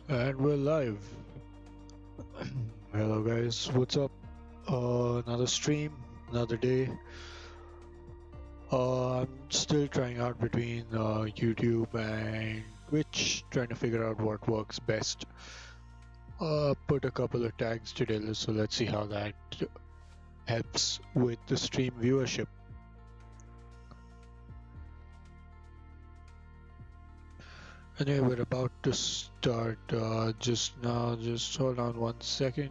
And we're live. Hello guys, what's up? Another stream, another day. I'm still trying out between YouTube and Twitch, trying to figure out what works best. Put a couple of tags today, so let's see how that helps with the stream viewership. Anyway, we're about to start just now. Just hold on 1 second.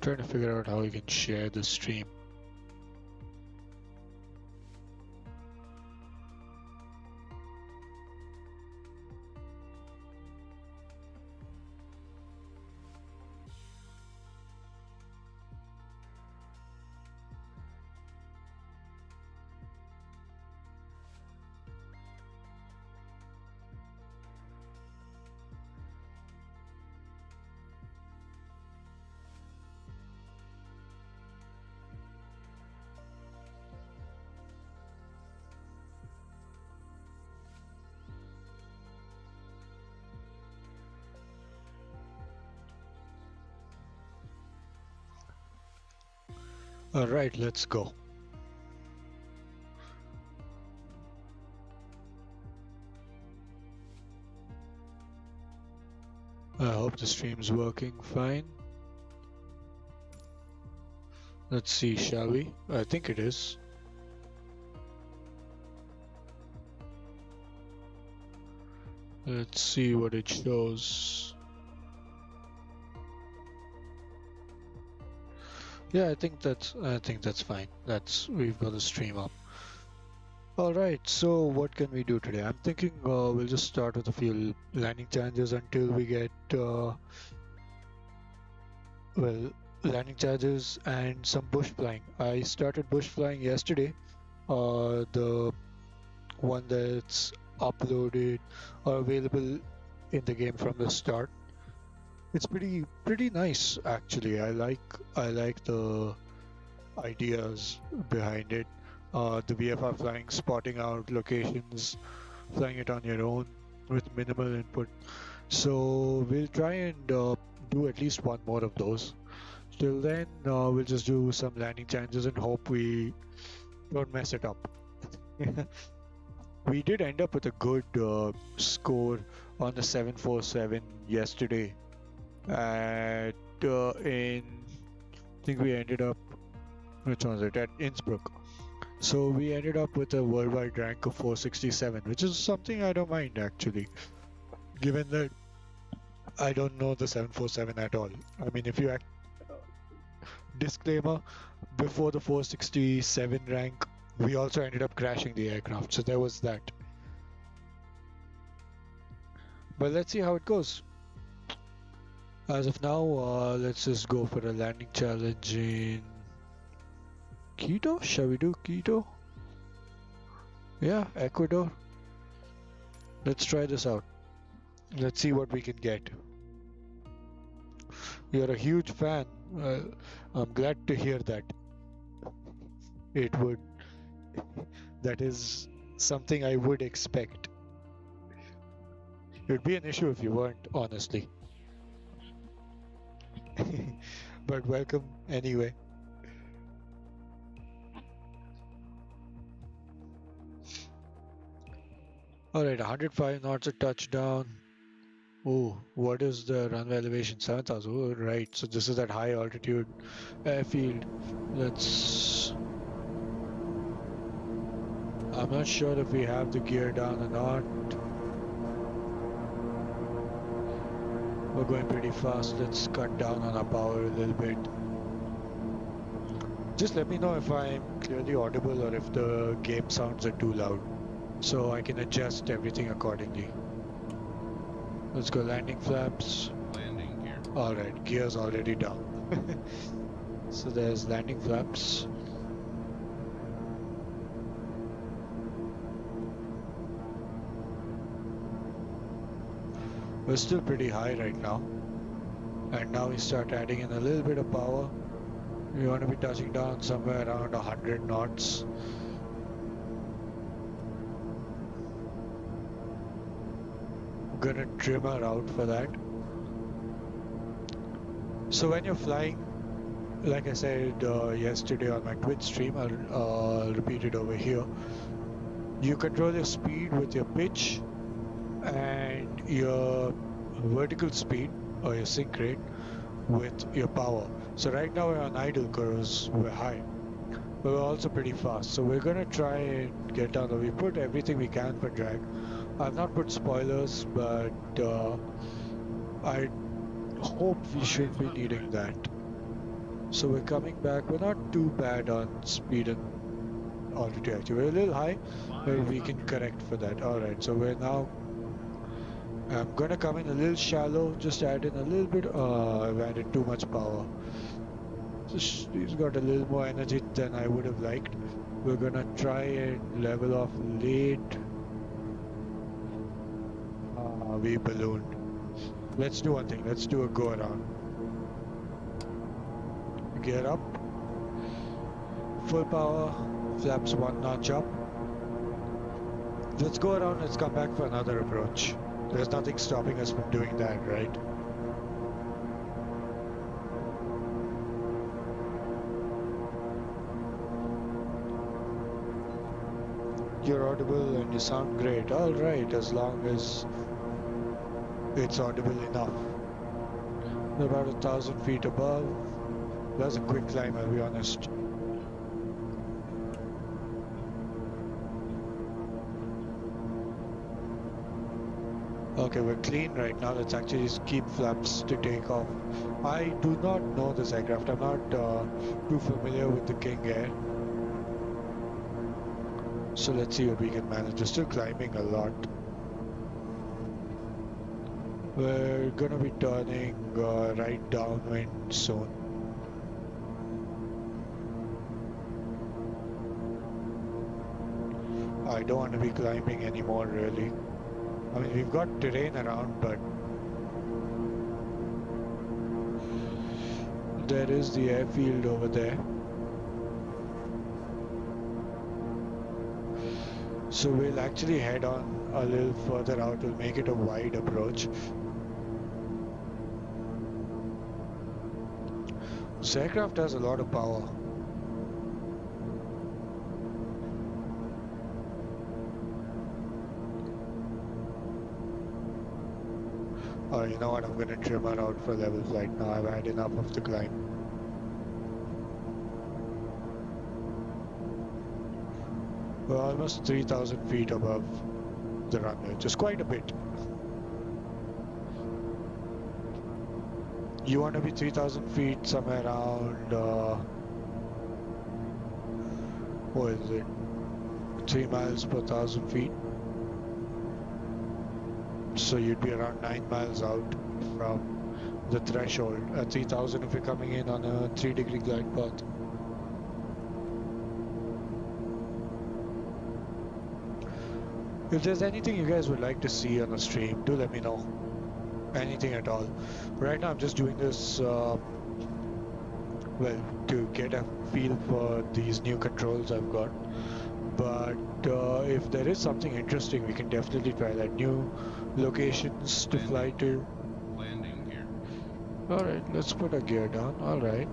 Trying to figure out how you can share the stream. Alright, let's go. I hope the stream's working fine. Let's see, shall we? I think it is. Let's see what it shows. Yeah, I think that's fine. We've got the stream up. Alright, so what can we do today? I'm thinking we'll just start with a few landing challenges until we get landing challenges and some bush flying. I started bush flying yesterday. The one that's uploaded or available in the game from the start. It's pretty nice actually. I like the ideas behind it. The VFR flying, spotting out locations, flying it on your own with minimal input. So we'll try and do at least one more of those. Till then, we'll just do some landing challenges and hope we don't mess it up. We did end up with a good score on the 747 yesterday. I think we ended up, which one was it, at Innsbruck. So we ended up with a worldwide rank of 467, which is something I don't mind actually, given that I don't know the 747 at all. I mean, if you disclaimer, before the 467 rank, we also ended up crashing the aircraft, so there was that. But let's see how it goes. As of now, let's just go for a landing challenge in Quito. Shall we do Quito? Yeah, Ecuador. Let's try this out. Let's see what we can get. You're a huge fan. I'm glad to hear that. That is something I would expect. It would be an issue if you weren't, honestly. But welcome anyway. Alright, 105 knots a touchdown. Oh, what is the runway elevation? 7,000. Oh, right. So this is that high altitude airfield. I'm not sure if we have the gear down or not. We're going pretty fast. Let's cut down on our power a little bit. Just let me know if I'm clearly audible or if the game sounds are too loud, so I can adjust everything accordingly. Let's go landing flaps. Landing gear. Alright, gear's already down. So there's landing flaps. We're still pretty high right now. And now we start adding in a little bit of power. We want to be touching down somewhere around 100 knots. I'm gonna trim her out for that. So when you're flying, like I said yesterday on my Twitch stream, I'll repeat it over here. You control your speed with your pitch and your vertical speed or your sync rate with your power. So right now we're on idle because we're high, but we're also pretty fast. So we're gonna try and get down. We put everything we can for drag. I've not put spoilers, but I hope we should be needing that. So we're coming back. We're not too bad on speed and altitude actually. We're a little high, but we can correct for that. Alright, so we're now, I'm gonna come in a little shallow, just add in a little bit. I've added too much power. He's got a little more energy than I would have liked. We're gonna try and level off late. We ballooned. Let's do one thing. Let's do a go around. Gear up. Full power. Flaps one notch up. Let's go around. Let's come back for another approach. There's nothing stopping us from doing that, right? You're audible and you sound great. Alright, as long as it's audible enough. We're about 1,000 feet above. That's a quick climb, I'll be honest. Okay, we're clean right now. Let's actually just keep flaps to take off. I do not know this aircraft. I'm not too familiar with the King Air. So let's see what we can manage. We're still climbing a lot. We're gonna be turning right downwind soon. I don't want to be climbing anymore, really. I mean, we've got terrain around, but there is the airfield over there. So we'll actually head on a little further out. We'll make it a wide approach. This aircraft has a lot of power. Oh, you know what? I'm gonna trim her out for level flight now. I've had enough of the climb. We're almost 3,000 feet above the runway, just quite a bit. You want to be 3,000 feet, somewhere around, what is it, 3 miles per 1,000 feet. So you'd be around 9 miles out from the threshold. At 3,000 if you're coming in on a 3-degree glide path. If there's anything you guys would like to see on the stream, do let me know. Anything at all. Right now I'm just doing this, well, to get a feel for these new controls I've got. But if there is something interesting, we can definitely try that. New locations to fly to. Landing gear. Alright, let's put a gear down. Alright.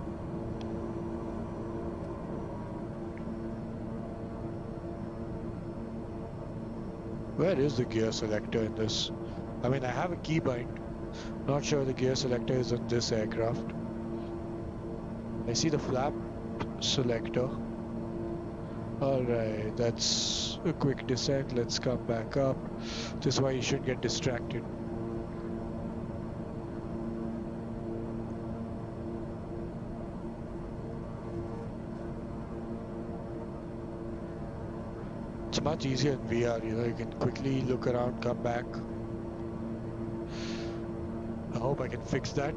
Where is the gear selector in this? I mean, I have a keybind. Not sure the gear selector is on this aircraft. I see the flap selector. Alright, that's a quick descent. Let's come back up. This is why you shouldn't get distracted. It's much easier in VR, you know, you can quickly look around, come back. hope I can fix that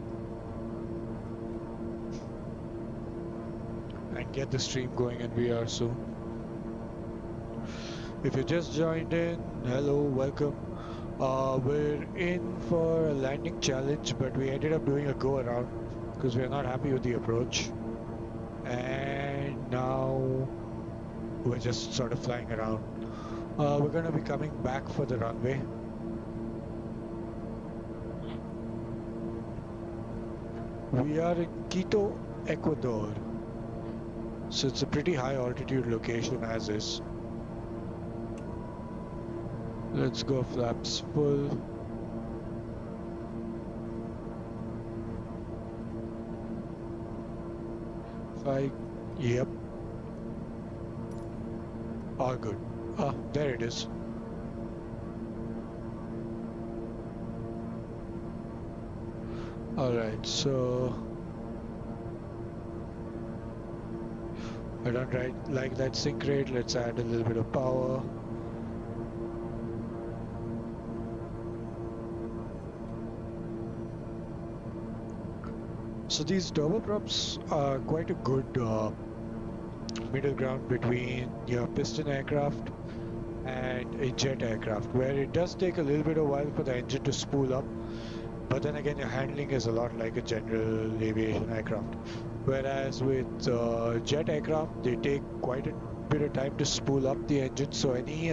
and get the stream going in VR soon. If you just joined in, hello, welcome. We're in for a landing challenge, but we ended up doing a go around because we're not happy with the approach. And now we're just sort of flying around. We're going to be coming back for the runway. We are in Quito, Ecuador. So it's a pretty high altitude location as is. Let's go flaps full. Yep. All good. Ah, there it is. Alright, so I don't like that sync rate. Let's add a little bit of power. So these turboprops are quite a good middle ground between your piston aircraft and a jet aircraft, where it does take a little bit of while for the engine to spool up, but then again your handling is a lot like a general aviation aircraft. Whereas with jet aircraft, they take quite a bit of time to spool up the engine, so any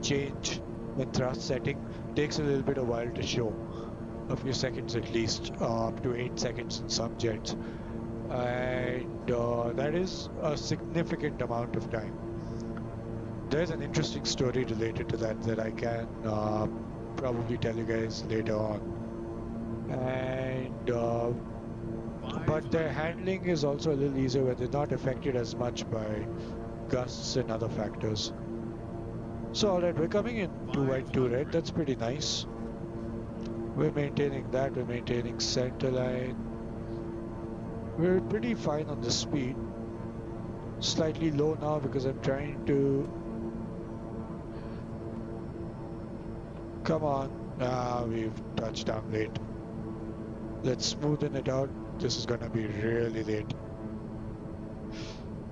change in thrust setting takes a little bit of while to show. A few seconds at least, up to 8 seconds in some jets, and that is a significant amount of time. There's an interesting story related to that I can probably tell you guys later on. And but their handling is also a little easier, where they're not affected as much by gusts and other factors. So alright, we're coming in 2 white 2 red. That's pretty nice. We're maintaining that, we're maintaining center line. We're pretty fine on the speed. Slightly low now because I'm trying to... Come on. Ah, we've touched down late. Let's smoothen it out. This is gonna be really late.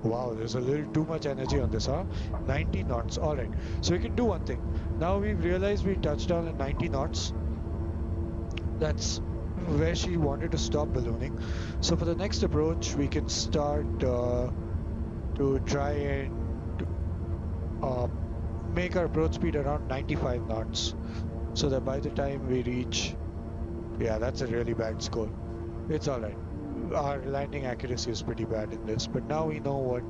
Wow, there's a little too much energy on this, huh? 90 knots, alright. So we can do one thing. Now we've realized we touched down at 90 knots. That's where she wanted to stop ballooning. So for the next approach, we can start to try and make our approach speed around 95 knots. So that by the time we reach... Yeah, that's a really bad score. It's alright. Our landing accuracy is pretty bad in this, but now we know what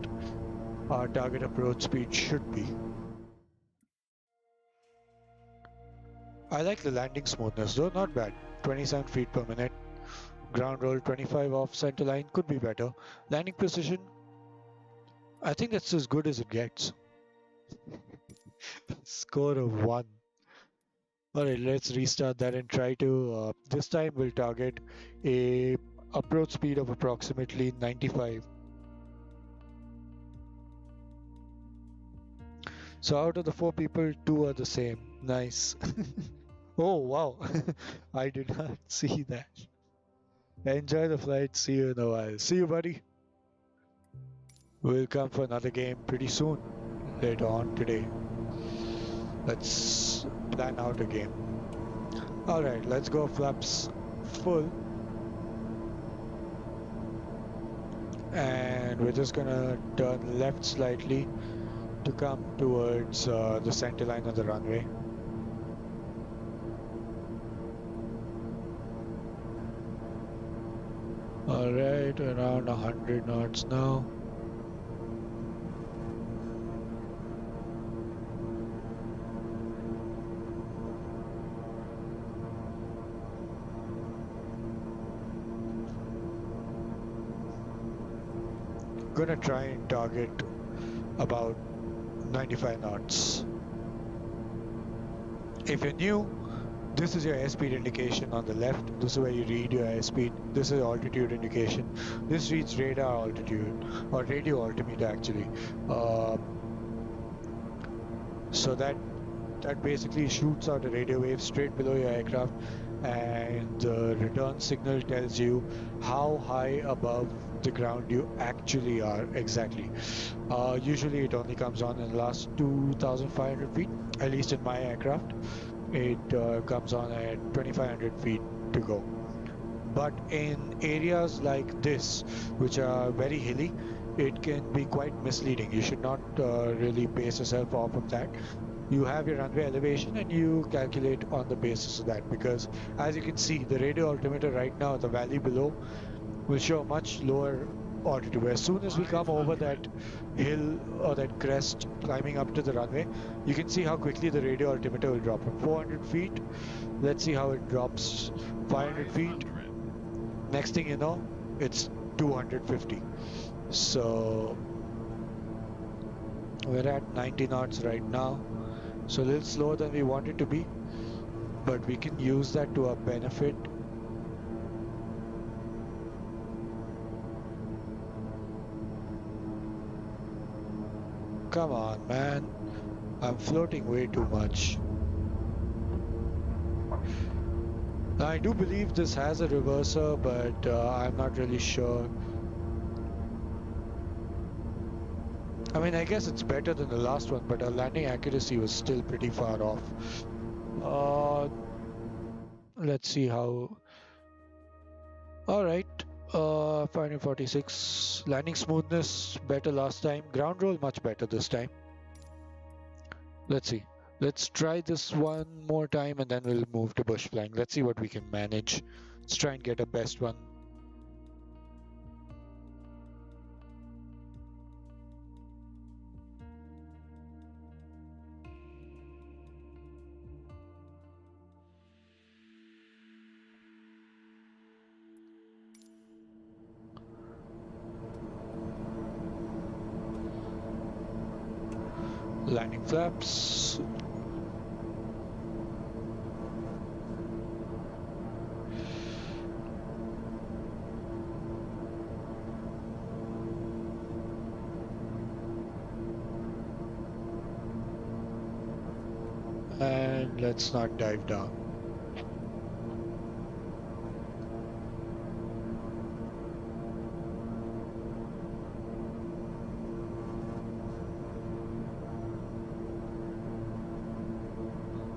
our target approach speed should be. I like the landing smoothness though, not bad. 27 feet per minute. Ground roll 25 off center line, could be better. Landing precision, I think that's as good as it gets. Score of 1. Alright, let's restart that and try to, this time we'll target a approach speed of approximately 95. So out of the 4 people, 2 are the same. Nice. Oh wow, I did not see that. Enjoy the flight, see you in a while. See you, buddy. We'll come for another game pretty soon, later on today. Let's plan out a game. Alright, let's go flaps full. And we're just gonna turn left slightly to come towards the center line of the runway. Alright, around 100 knots now. Gonna try and target about 95 knots. If you're new, this is your airspeed indication on the left. This is where you read your airspeed. This is altitude indication. This reads radar altitude, or radio altimeter actually. So that basically shoots out a radio wave straight below your aircraft, and the return signal tells you how high above the ground you actually are exactly. Usually it only comes on in the last 2,500 feet, at least in my aircraft. It comes on at 2,500 feet to go. But in areas like this, which are very hilly, it can be quite misleading. You should not really base yourself off of that. You have your runway elevation and you calculate on the basis of that, because as you can see, the radio altimeter right now, the valley below, will show a much lower altitude. As soon as we come over that 500. hill or that crest climbing up to the runway, you can see how quickly the radio altimeter will drop from 400 feet. Let's see how it drops. 500 feet. 500. Next thing you know, it's 250. So we're at 90 knots right now. So a little slower than we want it to be, but we can use that to our benefit. Come on, man. I'm floating way too much. I do believe this has a reverser, but I'm not really sure. I mean, I guess it's better than the last one, but our landing accuracy was still pretty far off. Let's see how. All right. 546. Landing smoothness better last time. Ground roll much better this time. Let's see. Let's try this one more time and then we'll move to bush flying. Let's see what we can manage. Let's try and get a best one. Landing flaps. And let's not dive down.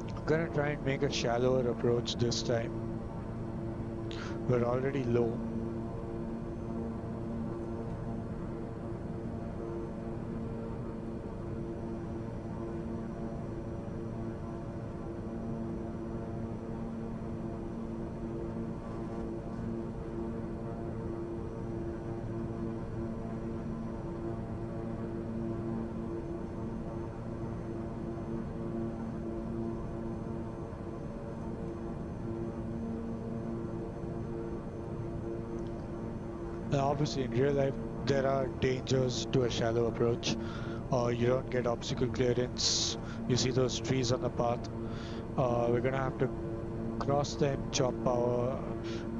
I'm gonna try and make a shallower approach this time. We're already low. Now, obviously, in real life, there are dangers to a shallow approach. You don't get obstacle clearance. You see those trees on the path. We're gonna have to cross them, chop power.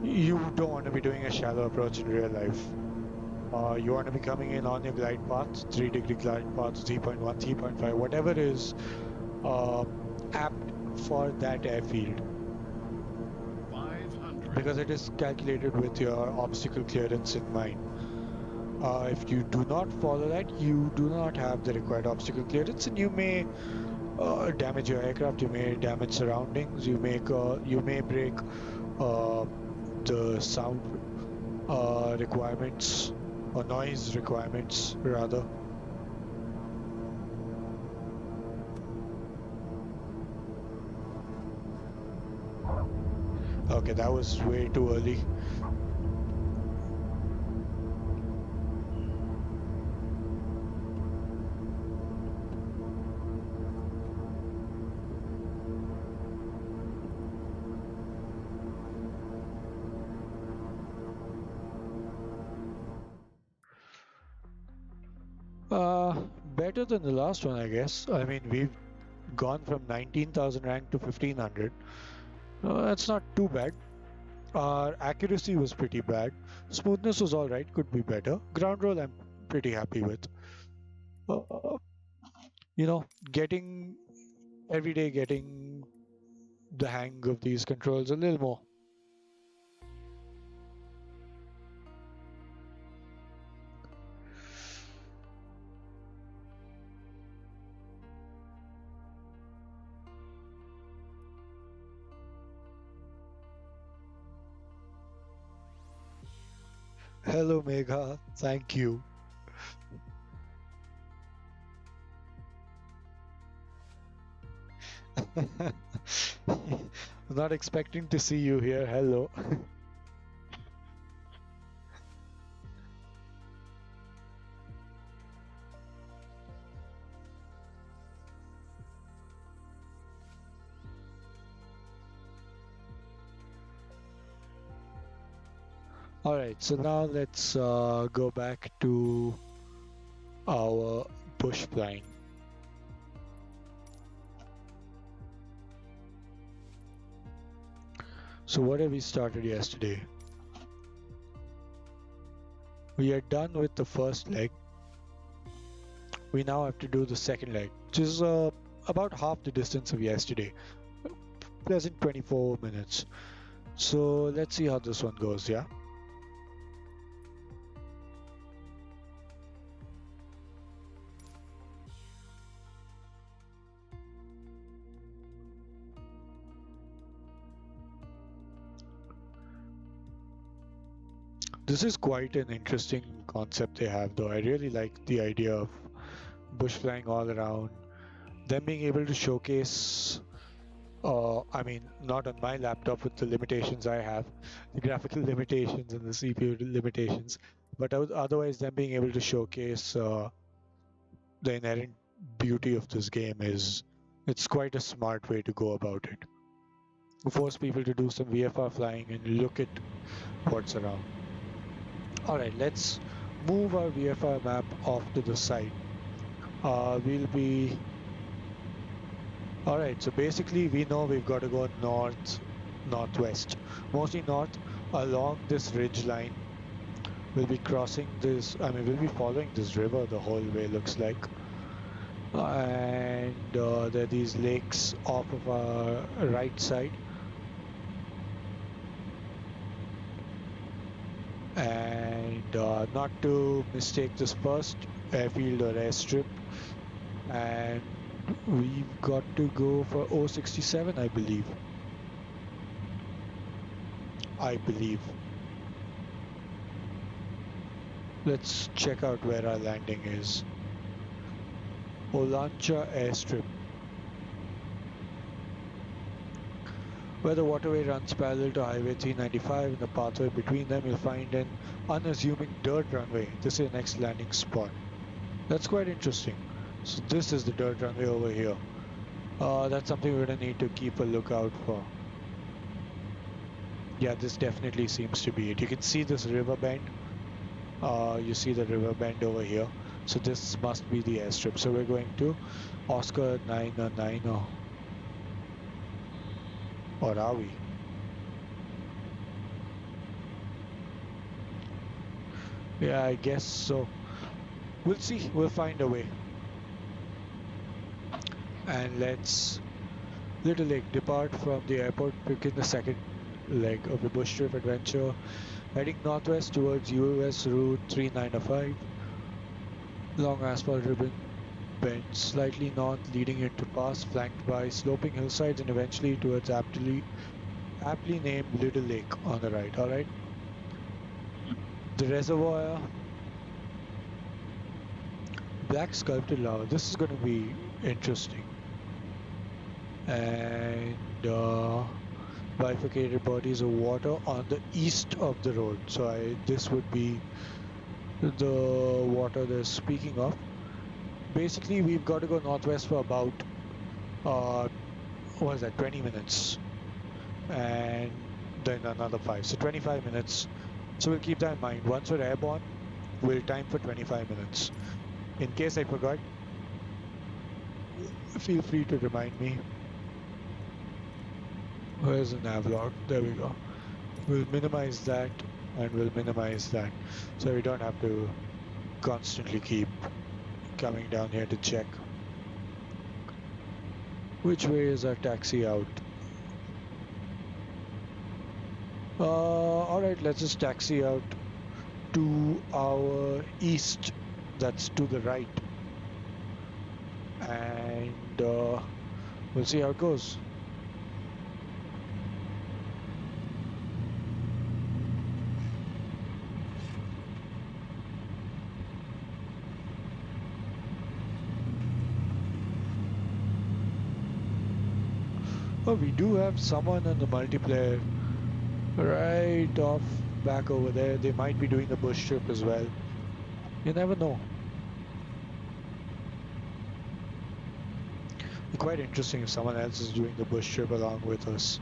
You don't want to be doing a shallow approach in real life. You want to be coming in on your glide path, 3-degree glide path, 3.1, 3.5, whatever is apt for that airfield. 500. Because it is calculated with your obstacle clearance in mind. If you do not follow that, you do not have the required obstacle clearance, and you may damage your aircraft. You may damage surroundings. You may break the sound requirements or noise requirements rather. Okay, that was way too early. Better than the last one, I guess. I mean, we've gone from 19,000 rank to 1500. That's not too bad. Our accuracy was pretty bad. Smoothness was alright, could be better. Ground roll, I'm pretty happy with. You know, every day getting the hang of these controls a little more. Hello, Megha. Thank you. Not expecting to see you here. Hello. All right, so now let's go back to our bush flying. So what have we started yesterday? We are done with the first leg. We now have to do the second leg, which is about half the distance of yesterday. Present 24 minutes. So let's see how this one goes, yeah? This is quite an interesting concept they have, though. I really like the idea of bush flying all around. Them being able to showcase, I mean, not on my laptop with the limitations I have, the graphical limitations and the CPU limitations, but otherwise, them being able to showcase the inherent beauty of this game it's quite a smart way to go about it. Force people to do some VFR flying and look at what's around. All right, let's move our VFR map off to the side. We'll be... All right, so basically we know we've got to go north, northwest, mostly north along this ridge line. We'll be crossing this, I mean, we'll be following this river the whole way, looks like. And there are these lakes off of our right side. And not to mistake this first airfield or airstrip, and we've got to go for 067, I believe. Let's check out where our landing is. Olancha airstrip. Where the waterway runs parallel to Highway 395, in the pathway between them you'll find an unassuming dirt runway. This is your next landing spot. That's quite interesting. So this is the dirt runway over here. That's something we're gonna need to keep a lookout for. Yeah, this definitely seems to be it. You can see this river bend. You see the river bend over here. So this must be the airstrip. So we're going to Oscar 909, or are we? Yeah, I guess so. We'll see. We'll find a way. And let's Little Lake depart from the airport, begin the second leg of the bush trip adventure, heading northwest towards US Route 395. Long asphalt ribbon bends slightly north, leading into pass flanked by sloping hillsides and eventually towards aptly named Little Lake on the right. All right. The reservoir, black sculpted lava. This is going to be interesting. And bifurcated bodies of water on the east of the road. So this would be the water they're speaking of. Basically, we've got to go northwest for about, what is that, 20 minutes. And then another 5. So 25 minutes. So we'll keep that in mind. Once we're airborne, we'll time for 25 minutes. In case I forgot, feel free to remind me. Where's the navlog? There we go. We'll minimize that and we'll minimize that. So we don't have to constantly keep coming down here to check. Which way is our taxi out? All right, let's just taxi out to our east. That's to the right, and we'll see how it goes. Oh, we do have someone on the multiplayer right off back over there. They might be doing the bush trip as well. You never know. Quite interesting if someone else is doing the bush trip along with us.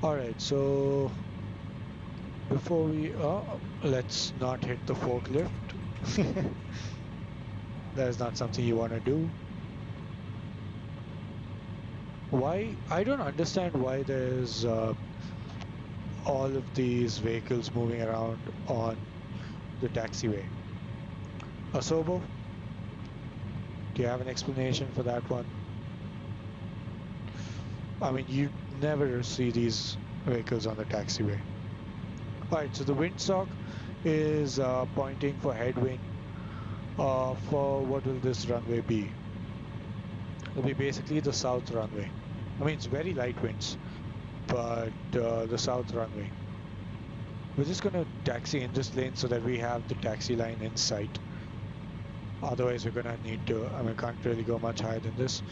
All right, so before we let's not hit the forklift. That is not something you want to do. Why? I don't understand why there's all of these vehicles moving around on the taxiway. Asobo, do you have an explanation for that one? I mean, you never see these vehicles on the taxiway. All right, so the windsock is pointing for headwind. For what will this runway be? It'll be basically the south runway. I mean, it's very light winds, but the south runway. We're just going to taxi in this lane so that we have the taxi line in sight. Otherwise, we're going to need to, I mean, can't really go much higher than this.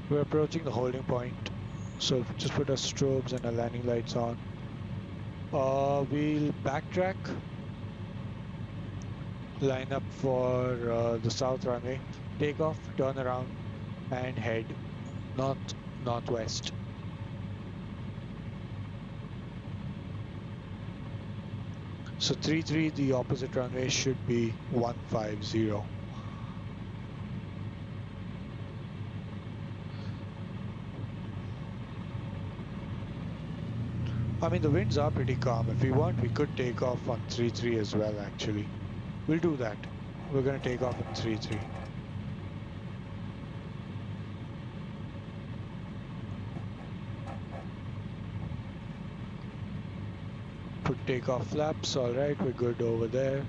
We're approaching the holding point, so just put our strobes and our landing lights on. We'll backtrack, line up for the south runway, take off, turn around, and head northwest. So 33, the opposite runway should be 150. I mean, the winds are pretty calm. If we want, we could take off on 33 as well, actually. We'll do that. We're going to take off on 33. Put takeoff flaps. All right, we're good over there.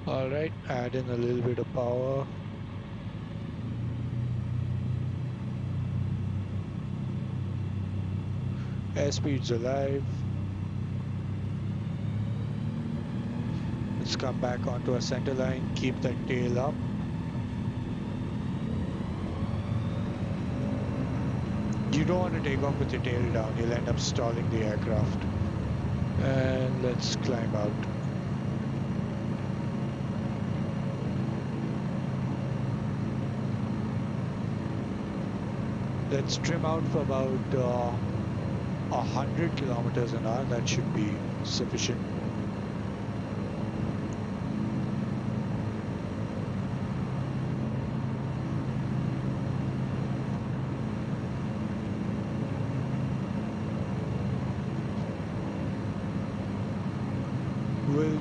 All right, add in a little bit of power. Airspeed's alive. Let's come back onto our center line, keep that tail up. You don't want to take off with your tail down, you'll end up stalling the aircraft. And let's climb out. Let's trim out for about 100 kilometers an hour. That should be sufficient. We'll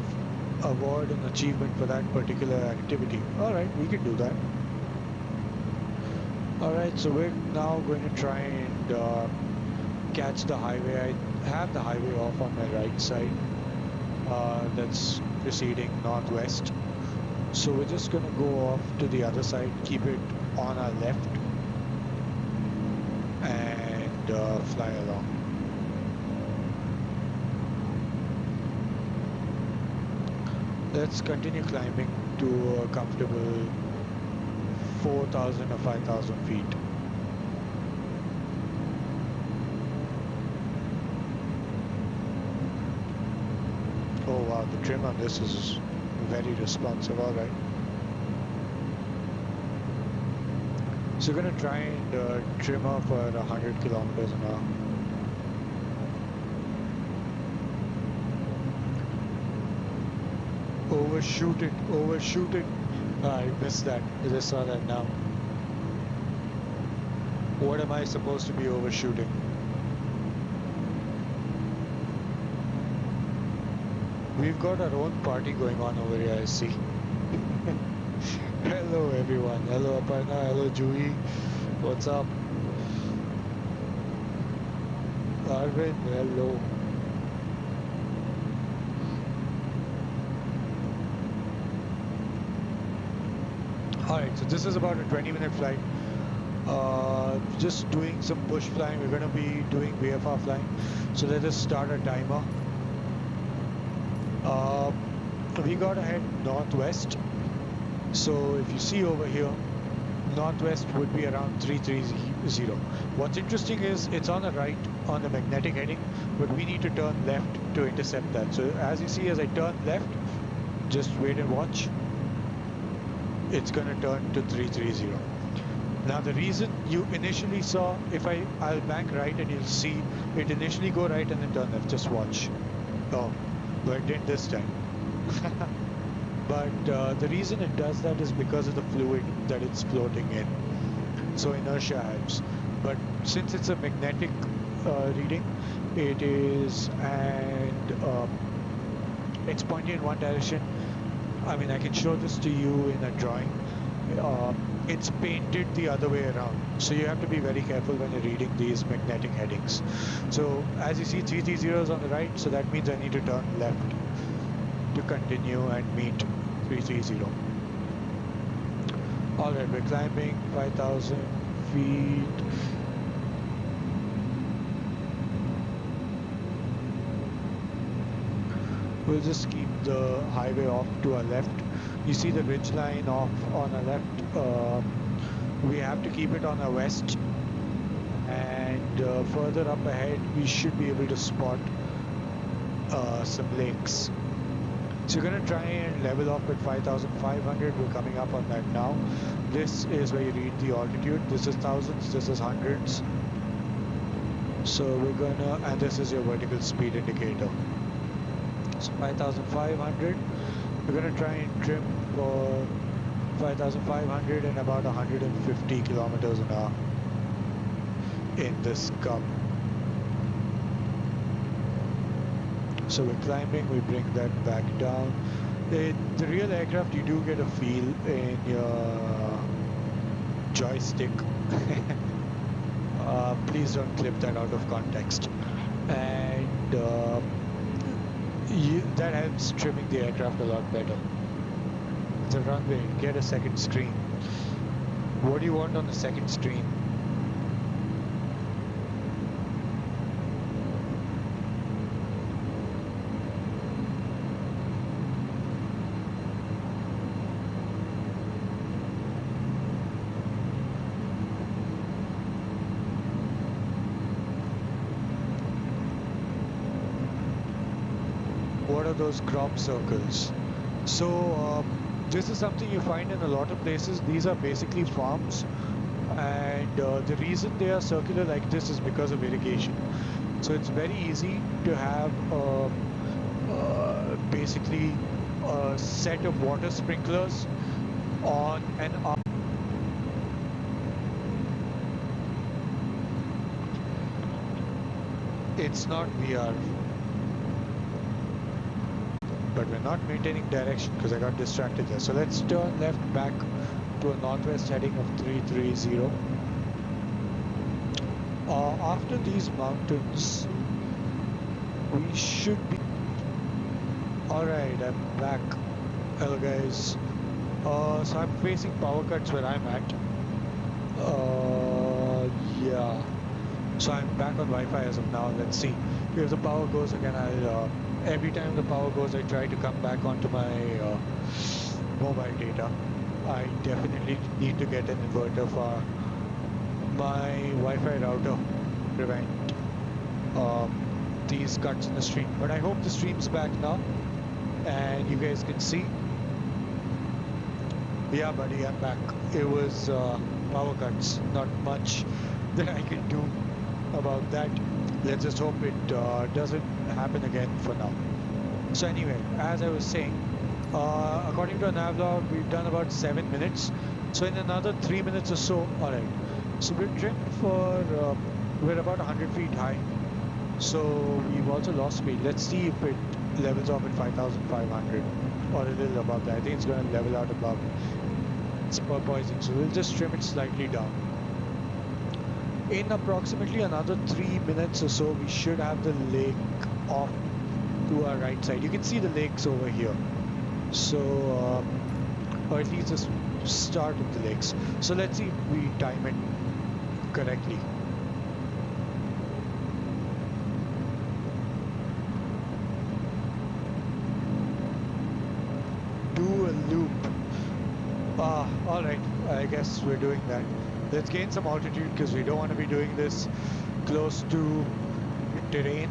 award an achievement for that particular activity. All right, we can do that. All right, so we're now going to try and catch the highway. I have the highway off on my right side. That's proceeding northwest. So we're just going to go off to the other side, keep it on our left, and fly along. Let's continue climbing to a comfortable 4,000 or 5,000 feet. Oh wow, the trim on this is very responsive. All right. So we're going to try and trim off at 100 kilometers an hour. Overshoot it, overshoot it. I missed that. I just saw that now. What am I supposed to be overshooting? We've got our own party going on over here, I see. Hello everyone. Hello Aparna. Hello Jui. What's up? Arvin, hello. Alright, so this is about a 20-minute flight. Just doing some bush flying. We're going to be doing VFR flying. So let us start a timer. We got to head northwest. So if you see over here, northwest would be around 330. What's interesting is it's on the right on the magnetic heading, but we need to turn left to intercept that. So as you see, as I turn left, just wait and watch. It's going to turn to 330. Now the reason you initially saw, I'll bank right and you'll see it initially go right and then turn left. Just watch. Oh, but it didn't this time. But the reason it does that is because of the fluid that it's floating in. So inertia helps. But since it's a magnetic reading, it is, and it's pointing in one direction. I mean, I can show this to you in a drawing. It's painted the other way around. So you have to be very careful when you're reading these magnetic headings. So as you see, 330 is on the right, so that means I need to turn left to continue and meet 330. Alright, we're climbing 5,000 feet. We'll just keep the highway off to our left. You see the ridge line off on our left. We have to keep it on our west. And further up ahead, we should be able to spot some lakes. So we're going to try and level off at 5,500. We're coming up on that now. This is where you read the altitude. This is thousands, this is hundreds. So we're going to, and this is your vertical speed indicator. So 5,500. We're going to try and trim for 5,500 and about 150 kilometers an hour in this cup. So we're climbing, we bring that back down. The real aircraft, you do get a feel in your joystick. Please don't clip that out of context. And that helps trimming the aircraft a lot better. The runway, get a second screen. What do you want on the second screen? What are those crop circles? So this is something you find in a lot of places. These are basically farms, and the reason they are circular like this is because of irrigation. So it's very easy to have basically a set of water sprinklers on and off. It's not VR. But we're not maintaining direction because I got distracted there. So let's turn left back to a northwest heading of 330. After these mountains, we should be... Alright, I'm back. Hello guys. So I'm facing power cuts where I'm at. Yeah. So I'm back on Wi-Fi as of now. Let's see. If the power goes again, I'll... every time the power goes, I try to come back onto my mobile data. I definitely need to get an inverter for my Wi-Fi router to prevent these cuts in the stream. But I hope the stream's back now and you guys can see. Yeah, buddy, I'm back. It was power cuts. Not much that I can do about that. Let's just hope it doesn't happen again for now. So anyway, as I was saying, according to our navlog, we've done about 7 minutes. So in another 3 minutes or so, alright. So we're trimmed for, we're about 100 feet high. So we've also lost speed. Let's see if it levels off at 5,500 or a little above that. I think it's going to level out above. It's porpoising, so we'll just trim it slightly down. In approximately another 3 minutes or so, we should have the lake off to our right side. You can see the lakes over here. So, or at least the start of the lakes. So let's see if we time it correctly. Do a loop. All right. I guess we're doing that. Let's gain some altitude because we don't want to be doing this close to terrain.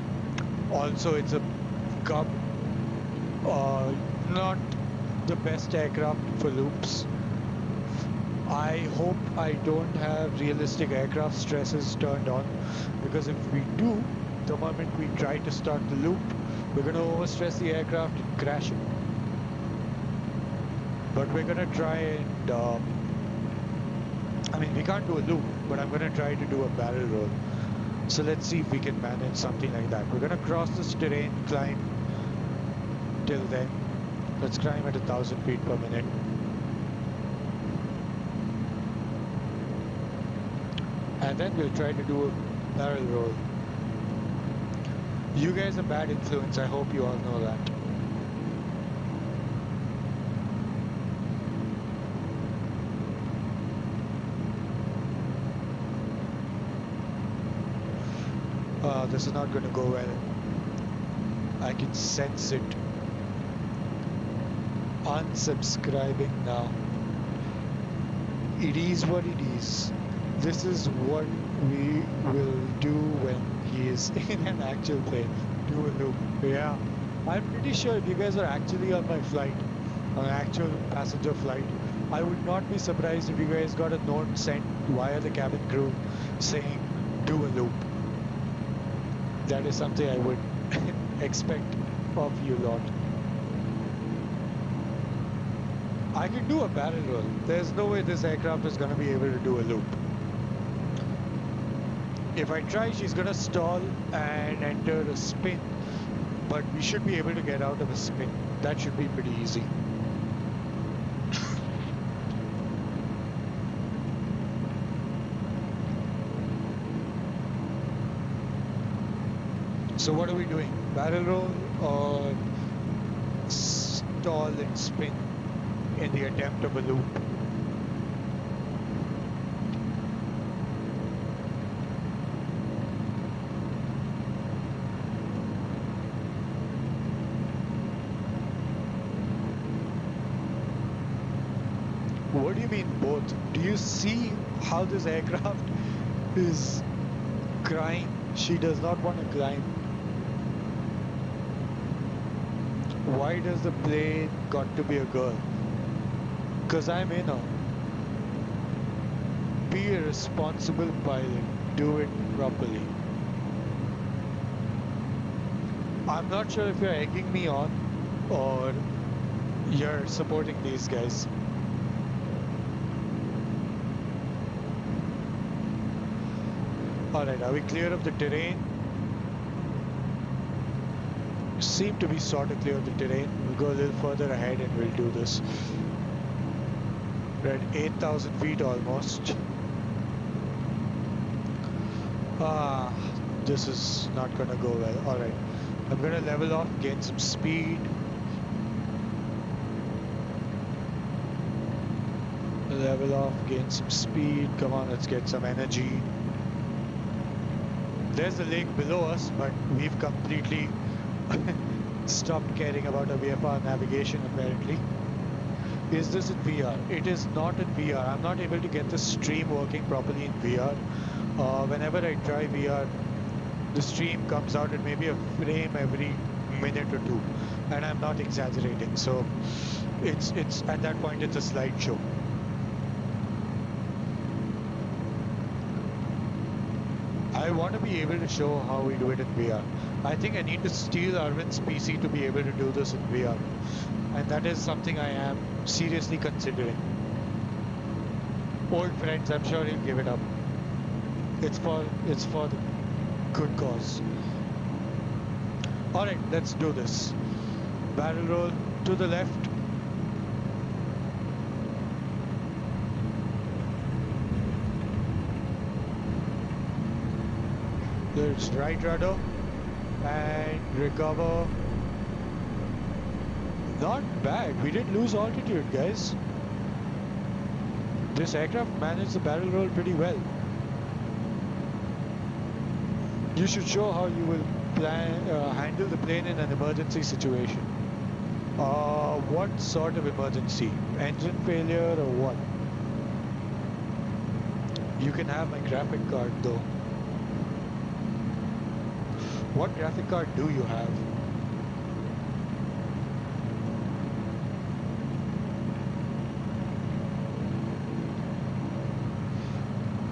Also, it's a Cub. Not the best aircraft for loops. I hope I don't have realistic aircraft stresses turned on, because if we do, the moment we try to start the loop, we're going to overstress the aircraft and crash it. But we're going to try and, I mean, we can't do a loop, but I'm going to try to do a barrel roll. So let's see if we can manage something like that. We're going to cross this terrain, climb till then. Let's climb at 1,000 feet per minute. And then we'll try to do a barrel roll. You guys are bad influence, I hope you all know that. This is not going to go well. I can sense it. Unsubscribing now. It is what it is. This is what we will do when he is in an actual plane. Do a loop. Yeah. I'm pretty sure if you guys are actually on my flight, on an actual passenger flight, I would not be surprised if you guys got a note sent via the cabin crew saying, do a loop. That is something I would expect of you lot. I can do a barrel roll. There's no way this aircraft is going to be able to do a loop. If I try, she's going to stall and enter a spin. But we should be able to get out of a spin. That should be pretty easy. So what are we doing? Barrel roll or stall and spin in the attempt of a loop? What do you mean both? Do you see how this aircraft is crying? She does not want to climb. Why does the plane got to be a girl? Because I'm in her. Be a responsible pilot. Do it properly. I'm not sure if you're egging me on or you're supporting these guys. Alright, are we clear of the terrain? Seem to be sort of clear of the terrain. We'll go a little further ahead and we'll do this. We're at 8,000 feet almost. This is not gonna go well. Alright, I'm gonna level off, gain some speed. Level off, gain some speed. Come on, let's get some energy. There's the lake below us, but we've completely stopped caring about our VFR navigation apparently. Is this in VR? It is not in VR. I'm not able to get the stream working properly in VR. Whenever I try VR, the stream comes out at maybe a frame every minute or two, and I'm not exaggerating. So it's at that point it's a slideshow. I want to be able to show how we do it in VR. I think I need to steal Arvind's PC to be able to do this in VR. And that is something I am seriously considering. Old friends, I'm sure he'll give it up. It's for the good cause. Alright, let's do this. Barrel roll to the left. There's right rudder and recover. Not bad. We didn't lose altitude, guys. This aircraft managed the barrel roll pretty well. You should show how you will handle the plane in an emergency situation. What sort of emergency? Engine failure or what? You can have my graphic card though. What graphic card do you have?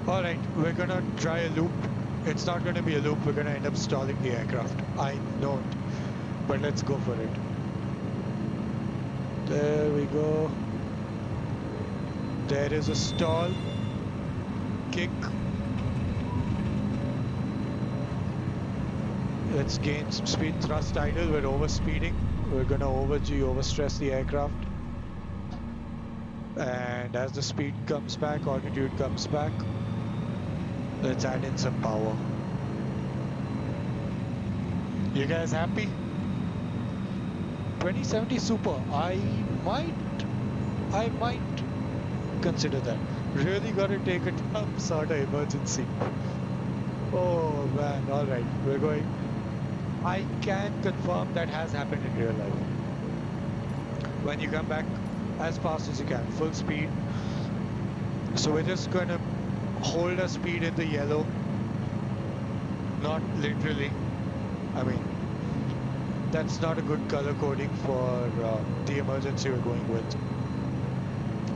Alright, we're gonna try a loop. It's not gonna be a loop, we're gonna end up stalling the aircraft. I know it. But let's go for it. There we go. There is a stall. Kick. Let's gain some speed. Thrust idle. We're overspeeding. We're gonna overstress the aircraft. And as the speed comes back, altitude comes back, let's add in some power. You guys happy? 2070 Super. I might consider that. Really gotta take a some sort of emergency. Oh man, alright, we're going. I can confirm that has happened in real life. When you come back as fast as you can, full speed. So we're just gonna hold our speed in the yellow. Not literally. I mean, that's not a good color coding for the emergency we're going with.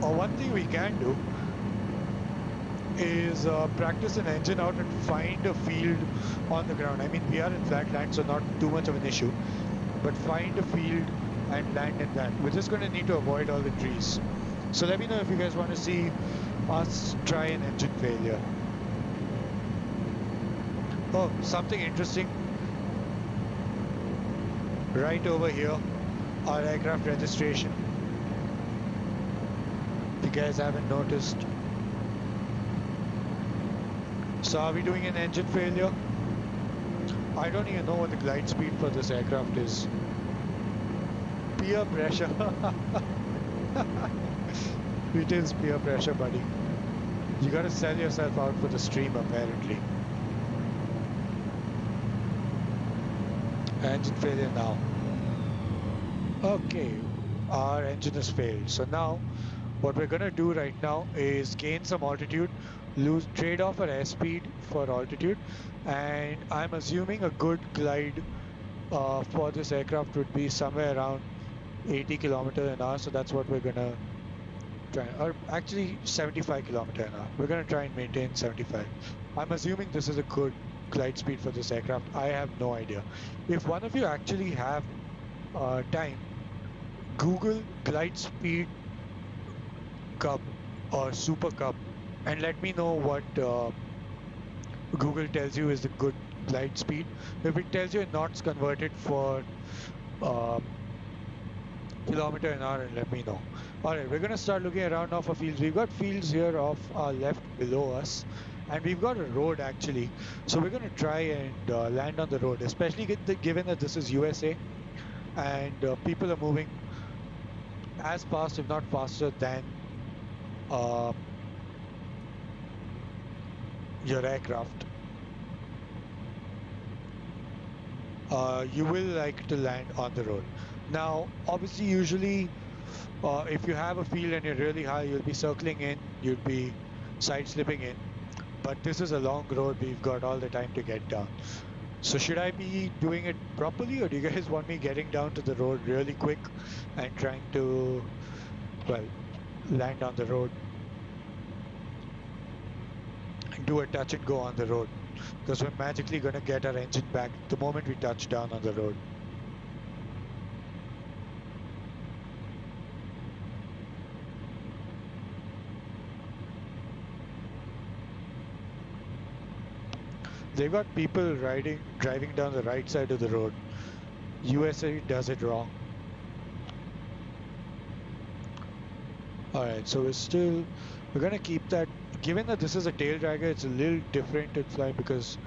Or one thing we can do is practice an engine out and find a field on the ground. I mean, we are in flat land, so not too much of an issue. But find a field and land in that. We're just going to need to avoid all the trees. So let me know if you guys want to see us try an engine failure. Oh, something interesting. Right over here, our aircraft registration. If you guys haven't noticed. So are we doing an engine failure? I don't even know what the glide speed for this aircraft is. Peer pressure. It is peer pressure, buddy. You gotta sell yourself out for the stream, apparently. Engine failure now. Okay, our engine has failed. So now, what we're gonna do right now is gain some altitude, trade off our airspeed for altitude, and I'm assuming a good glide for this aircraft would be somewhere around 80 kilometers an hour. So that's what we're gonna try, or actually 75 kilometers an hour. We're gonna try and maintain 75. I'm assuming this is a good glide speed for this aircraft. I have no idea. If one of you actually have time, Google glide speed Cub or Super Cub and let me know what Google tells you is the good glide speed. If it tells you in knots converted for kilometer an hour, and let me know. Alright, we're gonna start looking around now for fields. We've got fields here off our left below us, and we've got a road actually. So we're gonna try and land on the road, especially given that this is USA and people are moving as fast, if not faster, than your aircraft. You will like to land on the road. Now, obviously, usually, if you have a field and you're really high, you'll be circling in, you'll be side slipping in. But this is a long road, we've got all the time to get down. So should I be doing it properly, or do you guys want me getting down to the road really quick and trying to, well, land on the road and do a touch and go on the road? Because we're magically going to get our engine back the moment we touch down on the road. They've got people driving down the right side of the road. USA does it wrong. Alright, so we're gonna keep that. Given that this is a tail dragger, it's a little different in flying because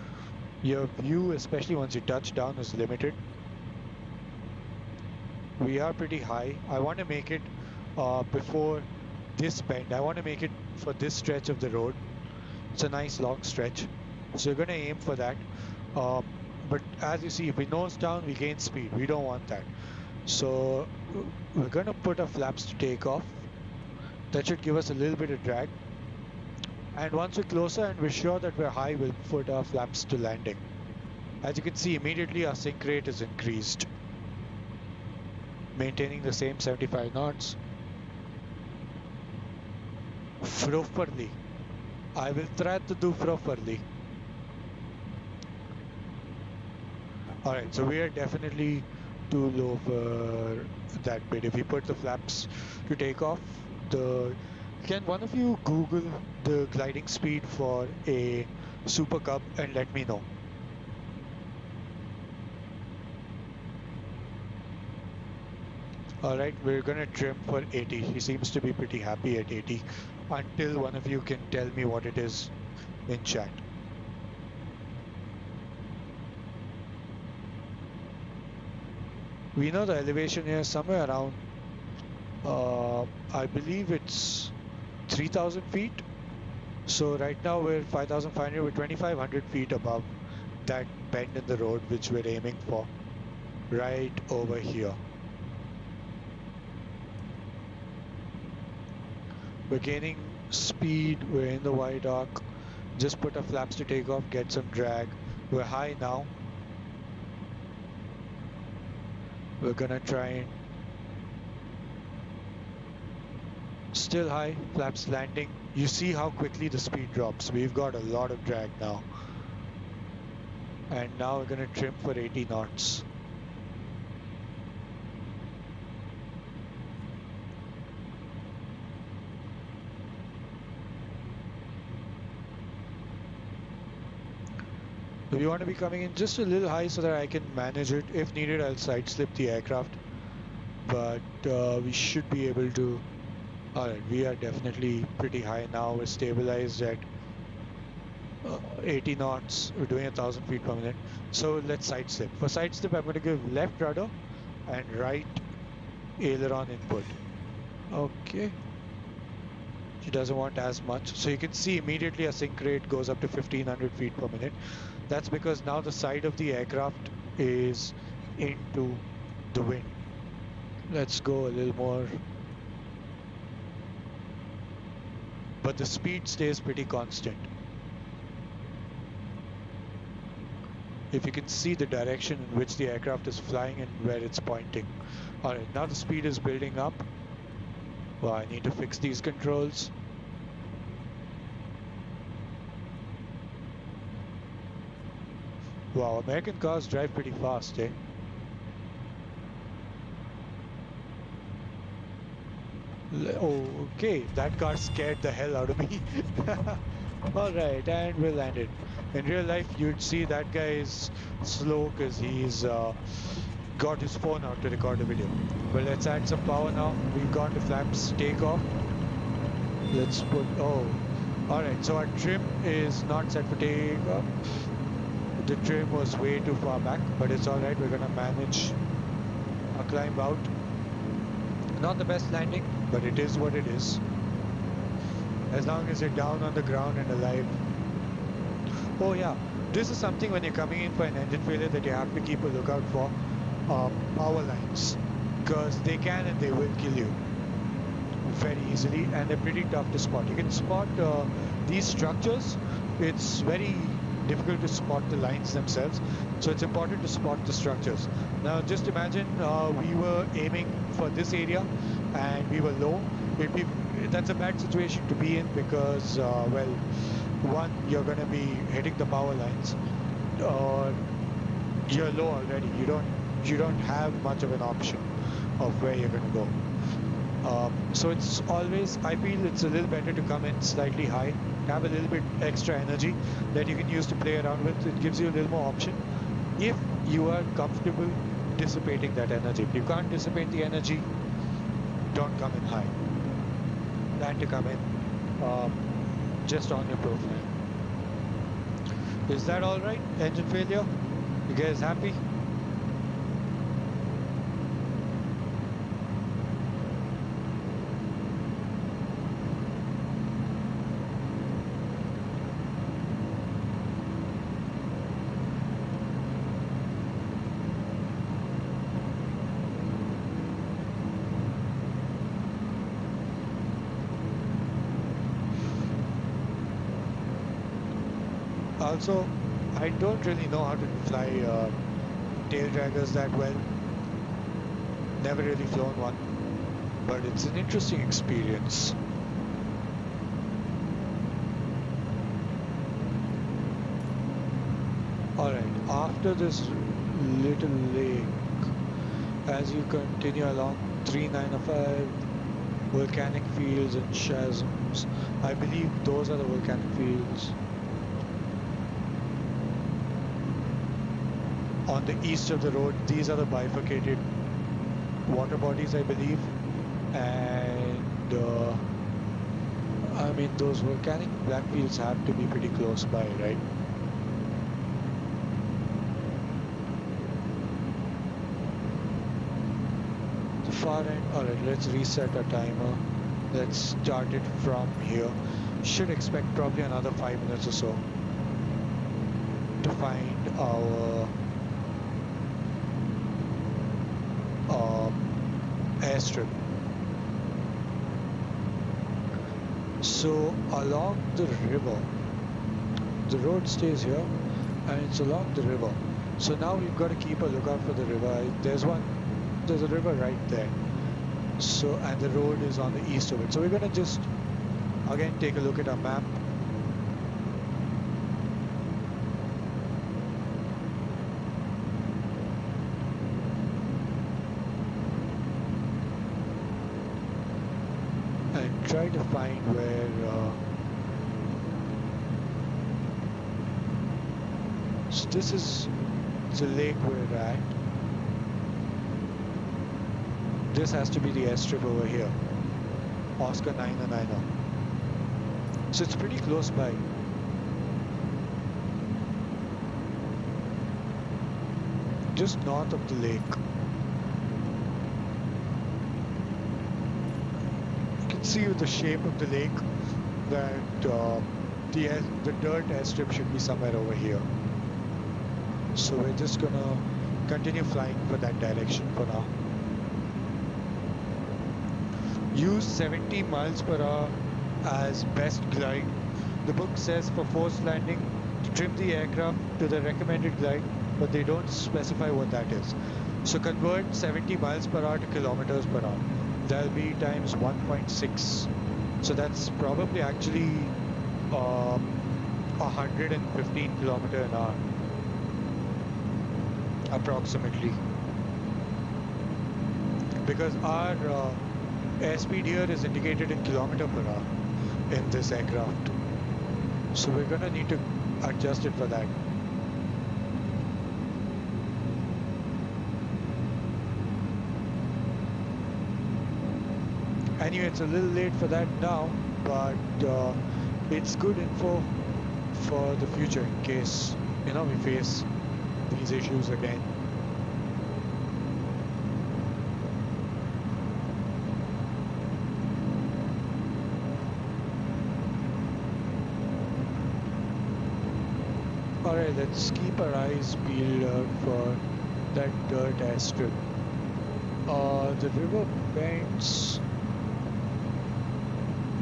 Your view, especially once you touch down, is limited. We are pretty high. I want to make it before this bend. I want to make it for this stretch of the road. It's a nice long stretch. So you're going to aim for that. But as you see, if we nose down, we gain speed. We don't want that. So we're going to put our flaps to take off. That should give us a little bit of drag. And once we're closer and we're sure that we're high, we'll put our flaps to landing. As you can see, immediately our sink rate is increased, maintaining the same 75 knots. Properly. I will try to do properly. Alright, so we are definitely too low for that bit. If we put the flaps to take off, can one of you Google the gliding speed for a Super Cub and let me know? Alright, we're gonna trim for 80. He seems to be pretty happy at 80 until one of you can tell me what it is in chat. We know the elevation here is somewhere around, I believe it's 3,000 feet. So right now we're 5,500, we're 2,500 feet above that bend in the road which we're aiming for, right over here. We're gaining speed, we're in the wide arc. Just put our flaps to take off, get some drag. We're high now. We're gonna try and still high, flaps landing. You see how quickly the speed drops. We've got a lot of drag now. And now we're gonna trim for 80 knots. We want to be coming in just a little high so that I can manage it. If needed, I'll side slip the aircraft. But we should be able to. Alright, we are definitely pretty high now. We're stabilized at 80 knots. We're doing 1,000 feet per minute. So let's side slip. For side slip, I'm going to give left rudder and right aileron input. Okay. She doesn't want as much. So you can see immediately our sink rate goes up to 1,500 feet per minute. That's because now the side of the aircraft is into the wind. Let's go a little more. But the speed stays pretty constant. If you can see the direction in which the aircraft is flying and where it's pointing. Alright, now the speed is building up. Well, I need to fix these controls. Wow, American cars drive pretty fast, eh? Okay, that car scared the hell out of me. Alright, and we landed. In real life, you'd see that guy is slow because he's got his phone out to record a video. But let's add some power now. We've got the flaps take off. Let's put, alright, so our trim is not set for takeoff. The trim was way too far back, but it's alright, we're gonna manage a climb out. Not the best landing, but it is what it is. As long as you're down on the ground and alive. Oh yeah, this is something when you're coming in for an engine failure that you have to keep a lookout for. Power lines, because they can and they will kill you very easily, and they're pretty tough to spot. You can spot these structures. It's very difficult to spot the lines themselves, so it's important to spot the structures. Now just imagine we were aiming for this area and we were low. That's a bad situation to be in because well, one, you're going to be hitting the power lines, or you're low already. You don't have much of an option of where you're going to go. So it's always, I feel it's a little better to come in slightly high, have a little bit extra energy that you can use to play around with. It gives you a little more option if you are comfortable dissipating that energy. If you can't dissipate the energy, don't come in high. Plan to come in just on your profile. Is that all right? Engine failure? You guys happy? Also, I don't really know how to fly tail draggers that well. Never really flown one, but it's an interesting experience. Alright, after this little lake, as you continue along 395, volcanic fields and chasms, I believe those are the volcanic fields. On the east of the road, these are the bifurcated water bodies, I believe. And I mean, those volcanic black fields have to be pretty close by, right? The far end. Alright, let's reset our timer. Let's start it from here. Should expect probably another 5 minutes or so to find our airstrip. So along the river, the road stays here and it's along the river. So now we've got to keep a lookout for the river. There's a river right there. So, and the road is on the east of it. So we're gonna just, again, take a look at our map. And try to find where so this is the lake we're at. This has to be the airstrip over here. Oscar 990. So it's pretty close by. Just north of the lake. You can see with the shape of the lake that the dirt airstrip should be somewhere over here. So we're just gonna continue flying for that direction for now. Use 70 miles per hour as best glide. The book says for forced landing, trim the aircraft to the recommended glide, but they don't specify what that is. So convert 70 miles per hour to kilometers per hour. That'll be times 1.6. So that's probably actually 115 kilometer an hour, approximately. Because our airspeed here is indicated in kilometer per hour in this aircraft. So we're gonna need to adjust it for that. Anyway, it's a little late for that now, but it's good info for the future in case, you know, we face these issues again. Alright, let's keep our eyes peeled out for that dirt airstrip. The river bends,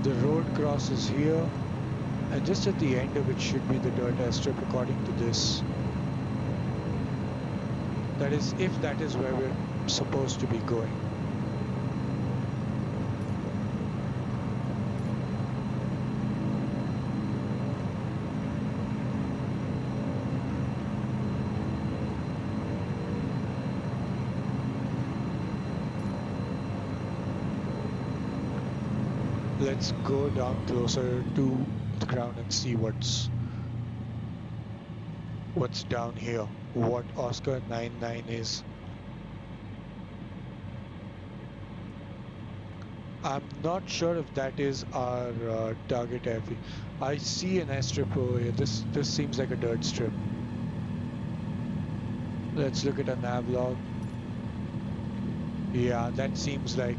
the road crosses here, and just at the end of it should be the dirt airstrip according to this. That is, if that is where we're supposed to be going. Let's go down closer to the ground and see what's down here, what Oscar 99 is. I'm not sure if that is our target airfield. I see an airstrip over here. This seems like a dirt strip. Let's look at a nav log. Yeah, that seems like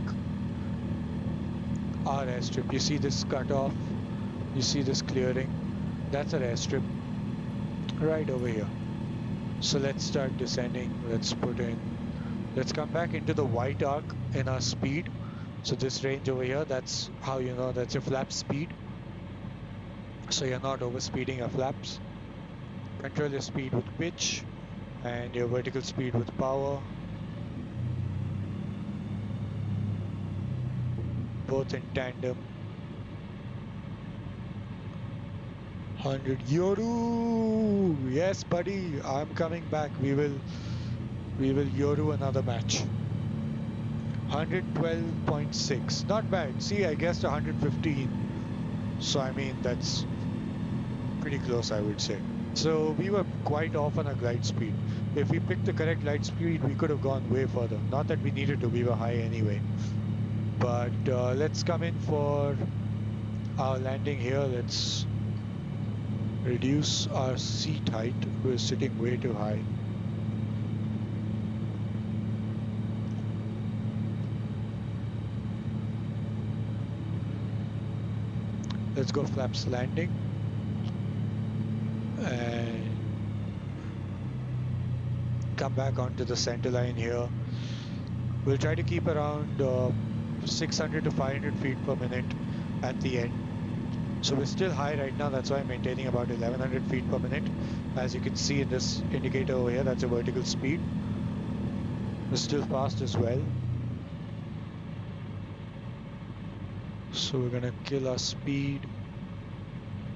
our airstrip. You see this cutoff? You see this clearing? That's our airstrip right over here. So let's start descending. Let's come back into the white arc in our speed. So this range over here, that's how you know that's your flap speed. So you're not overspeeding your flaps. Control your speed with pitch and your vertical speed with power. Both in tandem. 100 Yoru! Yes, buddy, I'm coming back. We will Yoru another match. 112.6. Not bad. See, I guessed 115. So I mean that's pretty close, I would say. So we were quite off on our glide speed. If we picked the correct glide speed, we could have gone way further. Not that we needed to, we were high anyway. But let's come in for our landing here. Let's reduce our seat height. We're sitting way too high. Let's go flaps landing. And come back onto the center line here. We'll try to keep around 600 to 500 feet per minute at the end. So we're still high right now. That's why I'm maintaining about 1100 feet per minute. As you can see in this indicator over here, that's a vertical speed. We're still fast as well. So we're gonna kill our speed.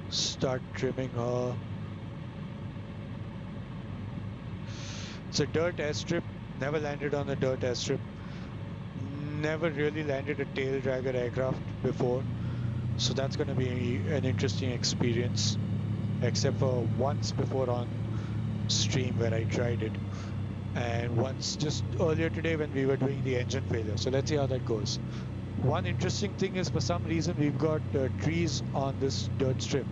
Start trimming her. It's a dirt airstrip. Never landed on a dirt airstrip. Never really landed a tail dragger aircraft before. So that's going to be an interesting experience. Except for once before on stream where I tried it. And once just earlier today when we were doing the engine failure. So let's see how that goes. One interesting thing is for some reason we've got trees on this dirt strip.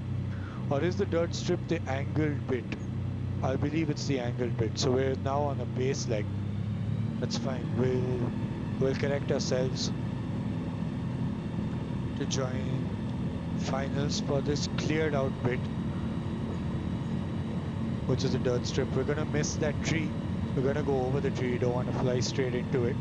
Or is the dirt strip the angled bit? I believe it's the angled bit. So we're now on a base leg. That's fine. We'll correct ourselves to join finals for this cleared out bit, which is the dirt strip. We're gonna miss that tree. We're gonna go over the tree. Don't want to fly straight into it.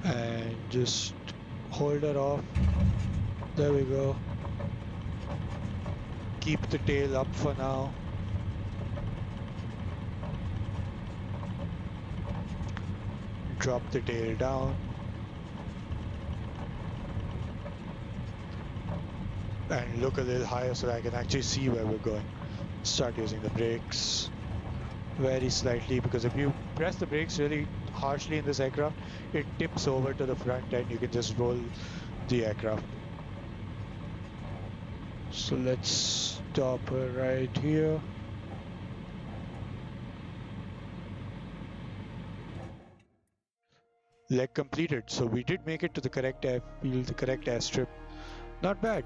And just hold her off. There we go. Keep the tail up for now. Drop the tail down. And look a little higher so that I can actually see where we're going. Start using the brakes very slightly, because if you press the brakes really harshly in this aircraft, it tips over to the front and you can just roll the aircraft. So let's stop her right here. Leg completed. So we did make it to the correct airfield, the correct airstrip. Not bad.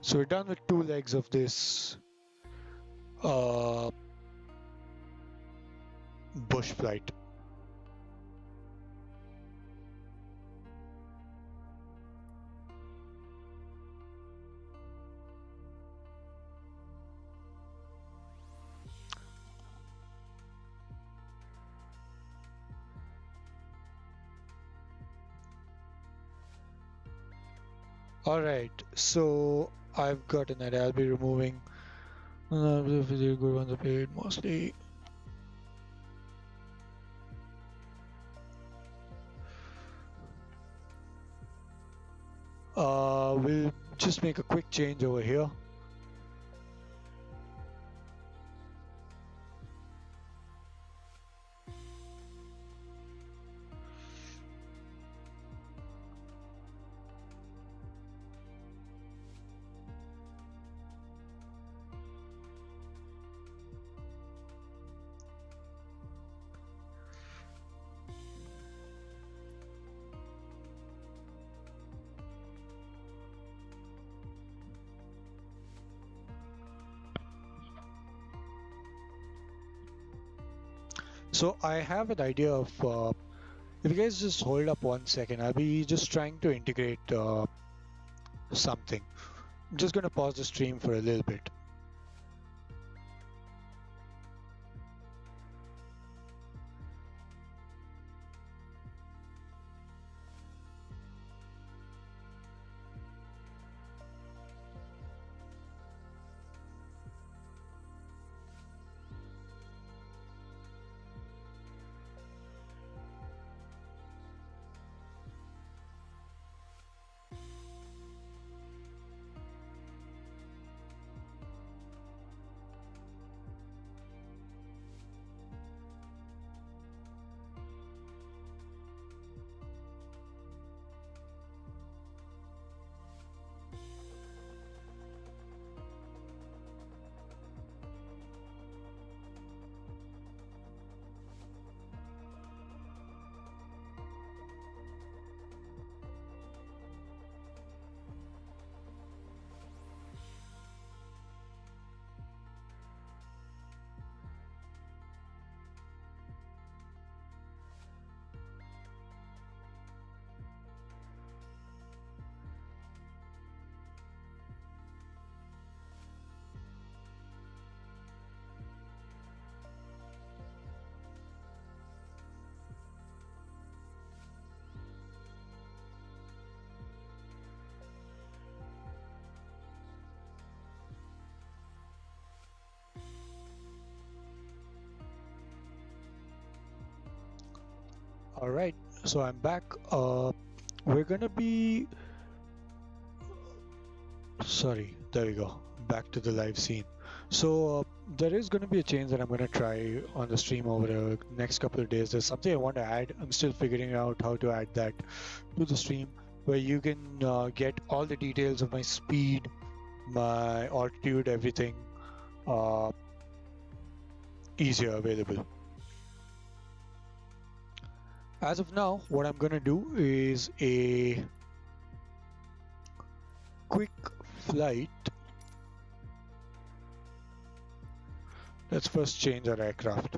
So we're done with 2 legs of this bush flight. All right, so I've got an idea. I'll be removing good ones are paid mostly. We'll just make a quick change over here. So I have an idea of, if you guys just hold up 1 second, I'll be just trying to integrate something. I'm just going to pause the stream for a little bit. All right, so I'm back. We're gonna be, sorry, there we go. Back to the live scene. So there is gonna be a change that I'm gonna try on the stream over the next couple of days. There's something I want to add. I'm still figuring out how to add that to the stream, where you can get all the details of my speed, my altitude, everything uh, easier available. As of now, what I'm gonna do is a quick flight. Let's first change our aircraft.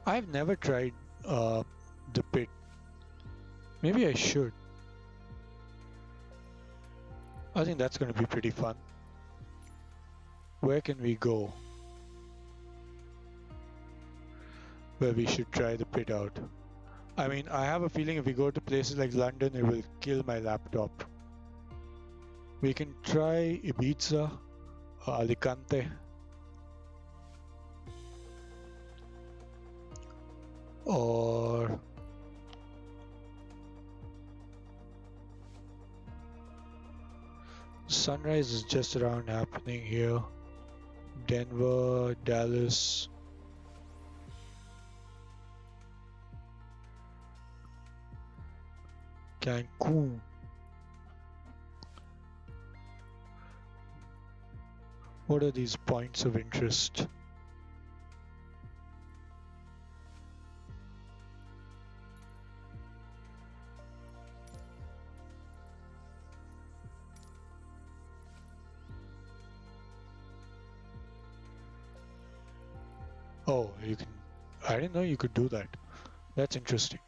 I've never tried the pit. Maybe I should. I think that's going to be pretty fun. Where can we go? Where we should try the pit out. I mean, I have a feeling if we go to places like London, it will kill my laptop. We can try Ibiza, Alicante, or sunrise is just around happening here. Denver, Dallas. Cancun. What are these points of interest? Oh, you can. I didn't know you could do that. That's interesting.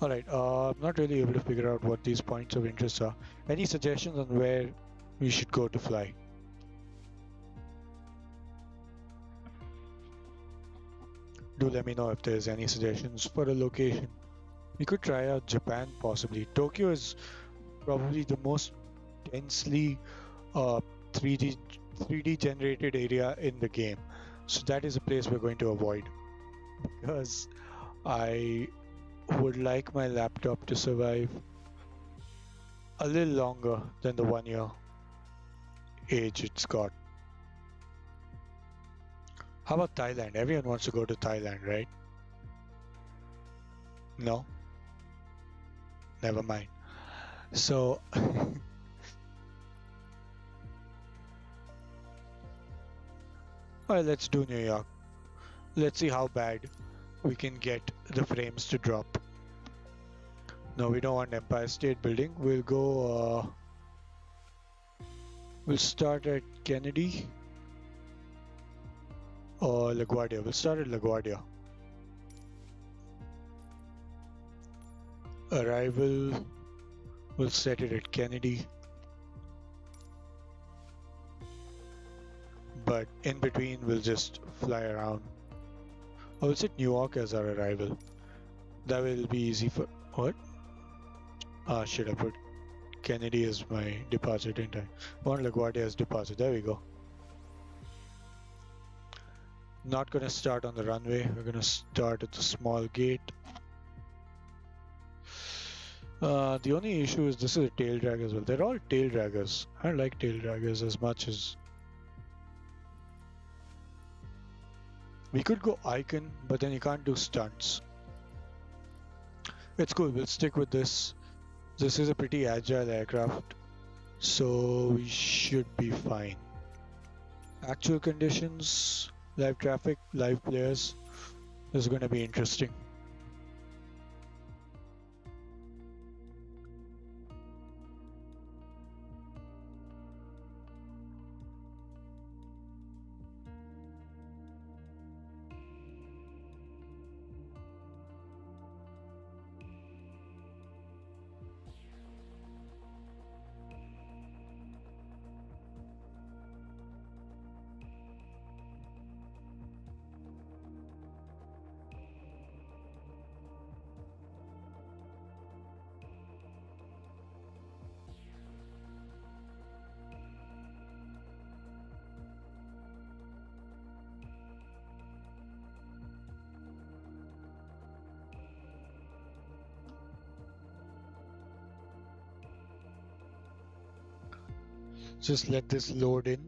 Alright, I'm not really able to figure out what these points of interest are. Any suggestions on where we should go to fly? Do let me know if there's any suggestions for a location. We could try out Japan possibly. Tokyo is probably the most densely 3D generated area in the game. So that is a place we're going to avoid, because I would like my laptop to survive a little longer than the 1 year age it's got. How about Thailand? Everyone wants to go to Thailand, right? No? Never mind. So alright, let's do New York. Let's see how bad we can get the frames to drop. No, we don't want Empire State Building. We'll We'll start at Kennedy or LaGuardia. We'll start at LaGuardia. Arrival, we'll set it at Kennedy. But in between, we'll just fly around. Oh, we'll set New York as our arrival. That will be easy for... What? Ah, shit, I put Kennedy as my departure, didn't I? I want LaGuardia as departure. There we go. Not going to start on the runway. We're going to start at the small gate. The only issue is this is a tail drag as well. They're all tail draggers. I like tail draggers as much as... We could go Icon, but then you can't do stunts. It's cool. We'll stick with this. This is a pretty agile aircraft, so we should be fine. Actual conditions, live traffic, live players. This is going to be interesting. Just let this load in.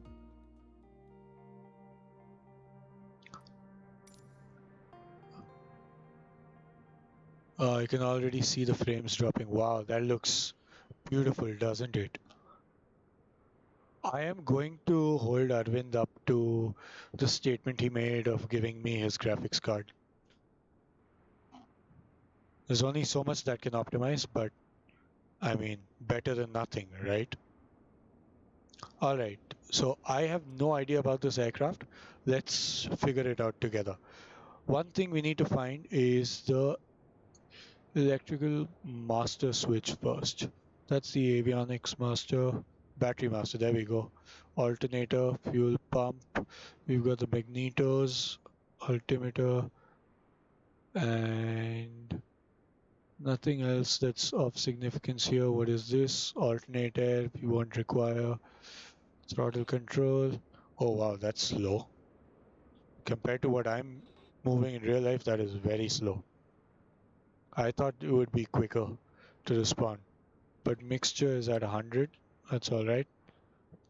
You can already see the frames dropping. Wow, that looks beautiful, doesn't it? I am going to hold Arvind up to the statement he made of giving me his graphics card. There's only so much that can optimize, but I mean, better than nothing, right? Alright, so I have no idea about this aircraft. Let's figure it out together. One thing we need to find is the electrical master switch first. That's the avionics master, battery master, there we go. Alternator, fuel pump, we've got the magnetos, altimeter, and nothing else that's of significance here. What is this? Alternator, we won't require. Throttle control. Oh wow, that's slow. Compared to what I'm moving in real life, that is very slow. I thought it would be quicker to respond. But mixture is at 100. That's alright.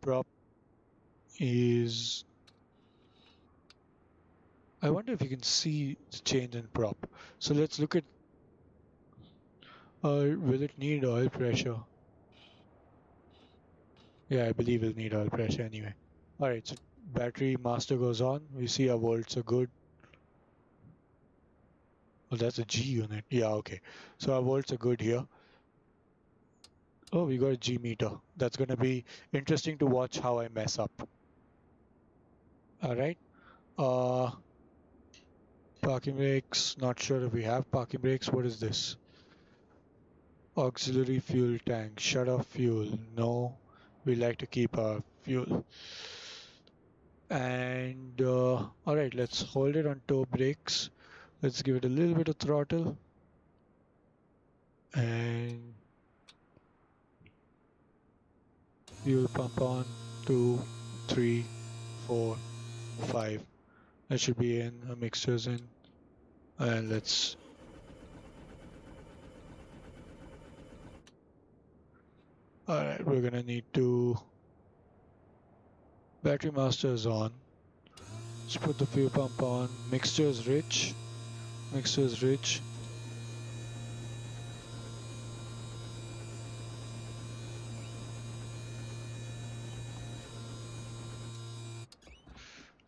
Prop is... I wonder if you can see the change in prop. So let's look at... will it need oil pressure? Yeah, I believe it'll need oil pressure anyway. Alright, so battery master goes on. We see our volts are good. Oh, that's a G unit. Yeah, okay. So our volts are good here. Oh, we got a G meter. That's going to be interesting to watch how I mess up. Alright. Parking brakes. Not sure if we have parking brakes. What is this? Auxiliary fuel tank. Shut off fuel. No. We like to keep our fuel. And alright, let's hold it on toe brakes. Let's give it a little bit of throttle. And fuel pump on. 2, 3, 4, 5. That should be in. Our mixture's in. And let's... Alright, we're gonna need to... Battery master is on. Let's put the fuel pump on. Mixture is rich. Mixture is rich.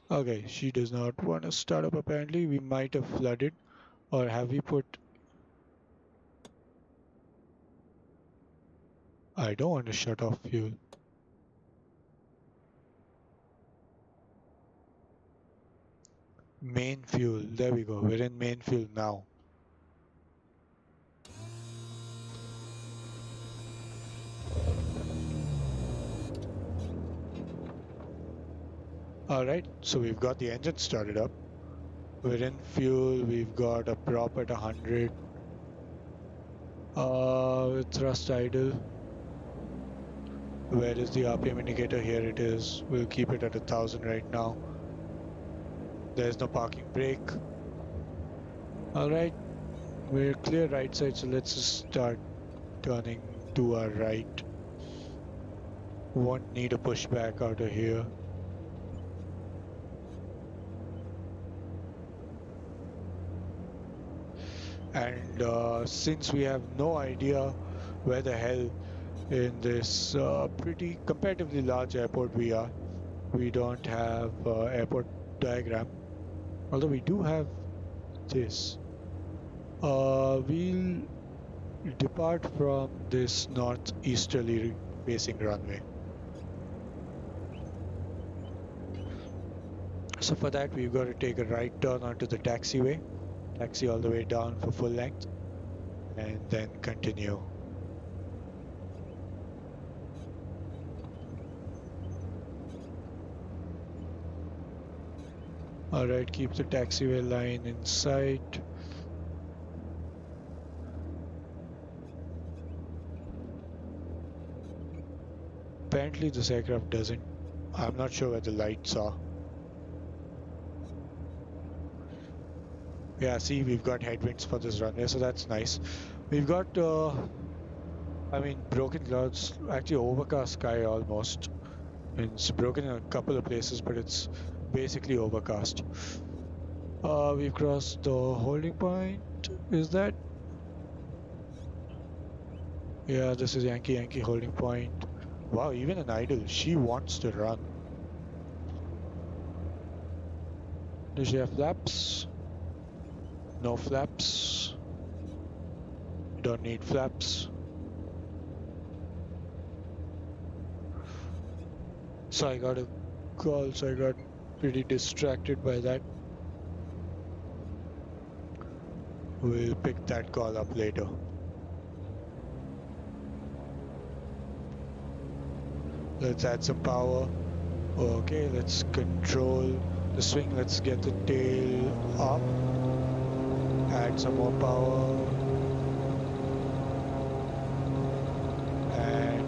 Okay, she does not want to start up apparently. We might have flooded. Or have we put... I don't want to shut off fuel. Main fuel. There we go. We're in main fuel now. All right, so we've got the engine started up. We're in fuel. We've got a prop at 100. Thrust idle. Where is the RPM indicator? Here it is. We'll keep it at 1,000 right now. There's no parking brake. All right, we're clear right side, so let's just start turning to our right. Won't need a pushback out of here. And since we have no idea where the hell in this pretty comparatively large airport we are, we don't have airport diagram, although we do have this. We'll depart from this northeasterly facing runway. So for that, we've got to take a right turn onto the taxiway, taxi all the way down for full length, and then continue. All right, keep the taxiway line in sight. Apparently this aircraft doesn't. I'm not sure where the lights are. Yeah, see, we've got headwinds for this runway, so that's nice. We've got, broken clouds, actually overcast sky almost. It's broken in a couple of places, but it's basically overcast. We've crossed the holding point. Is that? Yeah, this is Yankee holding point. Wow, even an idle, she wants to run. Does she have flaps? No flaps. Don't need flaps. So I got a call, so I got pretty distracted by that. We'll pick that call up later. Let's add some power. Okay, let's control the swing. Let's get the tail up. Add some more power. And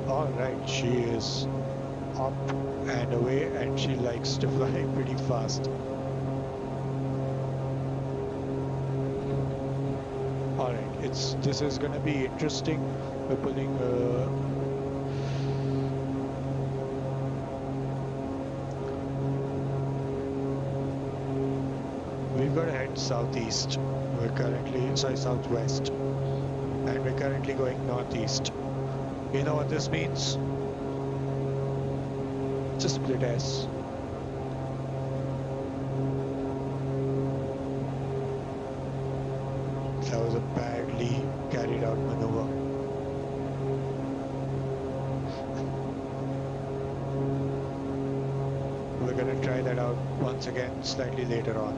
alright, she is up and away, and she likes to fly pretty fast. Alright, this is gonna be interesting. We're pulling we've got to head southeast. We're currently, southwest. And we're currently going northeast. You know what this means? It's a split S. That was a badly carried out maneuver. We're going to try that out once again slightly later on.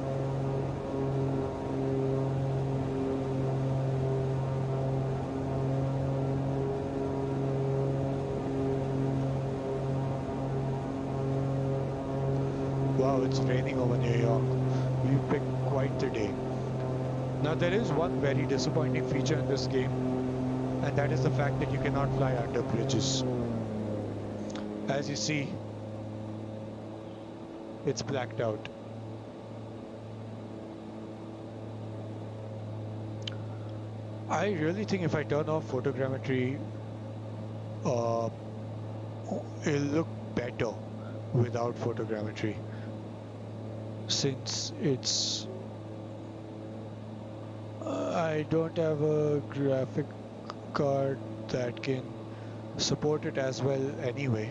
Wow, it's raining over New York. We picked quite the day. Now there is one very disappointing feature in this game, and that is the fact that you cannot fly under bridges. As you see, it's blacked out. I really think if I turn off photogrammetry, it'll look better without photogrammetry, since it's I don't have a graphic card that can support it as well anyway.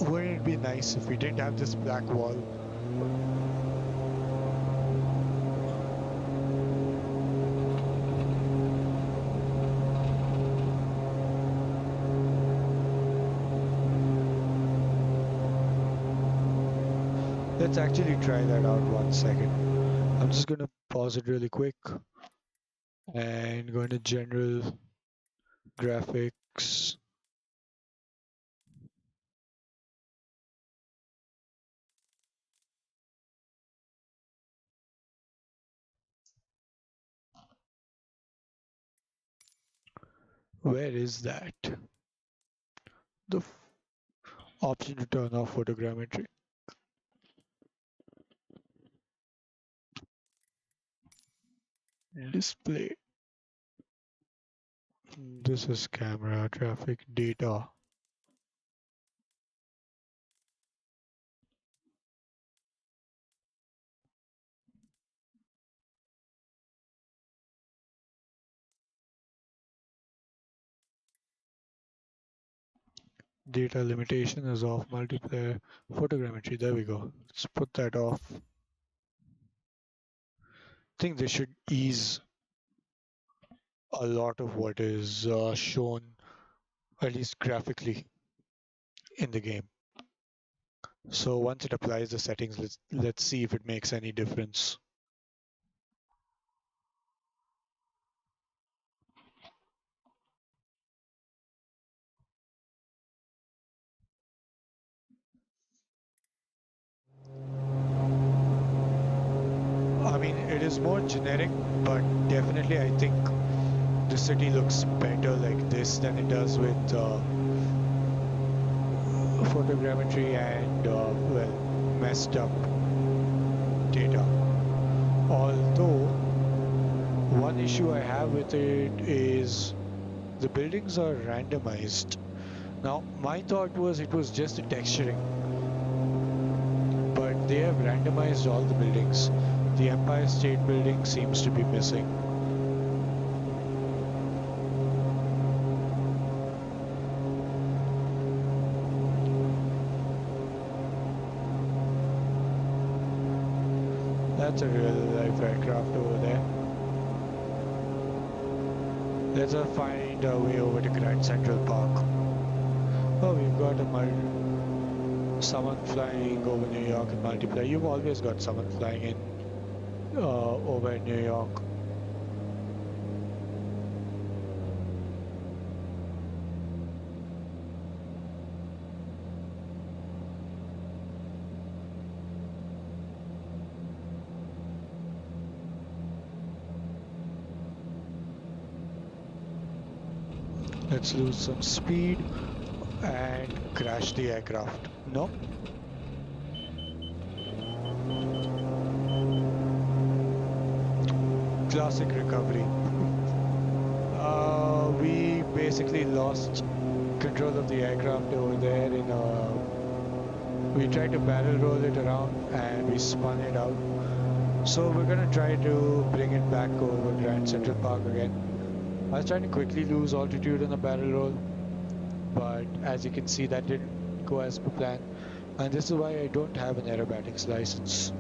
Wouldn't it be nice if we didn't have this black wall? Let's actually try that out 1 second. I'm just gonna pause it really quick and go into general graphics. Where is that? The option to turn off photogrammetry. Display. This is camera traffic data. Data limitation is off, multiplayer photogrammetry. There we go. Let's put that off. I think this should ease a lot of what is shown, at least graphically, in the game. So once it applies the settings, let's see if it makes any difference. I mean, it is more generic, but definitely I think the city looks better like this than it does with photogrammetry and, well, messed up data. Although, one issue I have with it is the buildings are randomized. Now, my thought was it was just the texturing, but they have randomized all the buildings. The Empire State Building seems to be missing. That's a real life aircraft over there. Let's find our way over to Grand Central Park. Oh, we've got someone flying over New York in multiplayer. You've always got someone flying in over New York. Let's lose some speed and crash the aircraft. No? Classic recovery. We basically lost control of the aircraft over there we tried to barrel roll it around and we spun it out. So we're gonna try to bring it back over Grand Central Park again. I was trying to quickly lose altitude on a barrel roll, but as you can see that didn't go as per plan. And this is why I don't have an aerobatics license.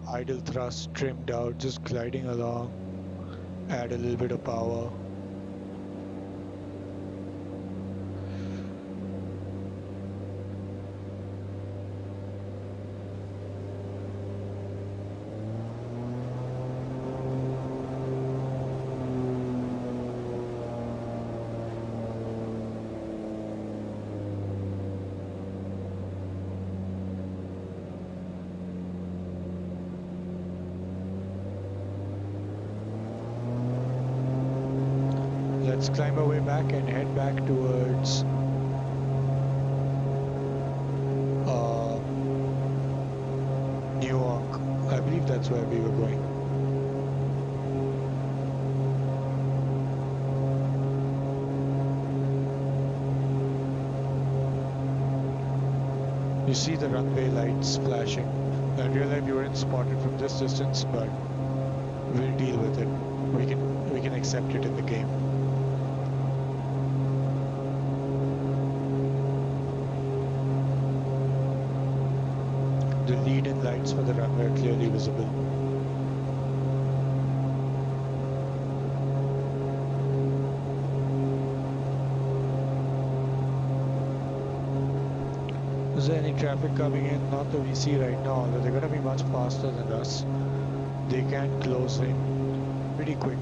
Idle thrust trimmed out, just gliding along, add a little bit of power. Let's climb our way back and head back towards New York. I believe that's where we were going. You see the runway lights flashing. In real life you weren't spotted from this distance, but we'll deal with it. We can accept it in the game. The lead-in lights for the runway are clearly visible. Is there any traffic coming in? Not that we see right now, although they're going to be much faster than us. They can close in pretty quick.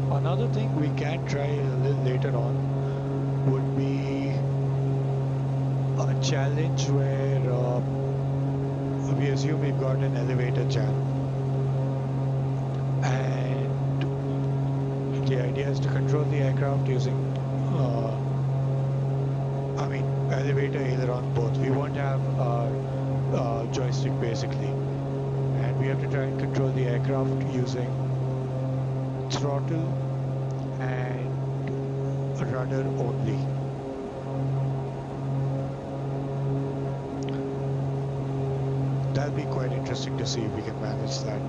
Another thing we can try a little later on would be a challenge where we assume we've got an elevator jam, and the idea is to control the aircraft using elevator, aileron, both. We won't have our joystick basically, and we have to try and control the aircraft using throttle and rudder only. That'll be quite interesting to see if we can manage that.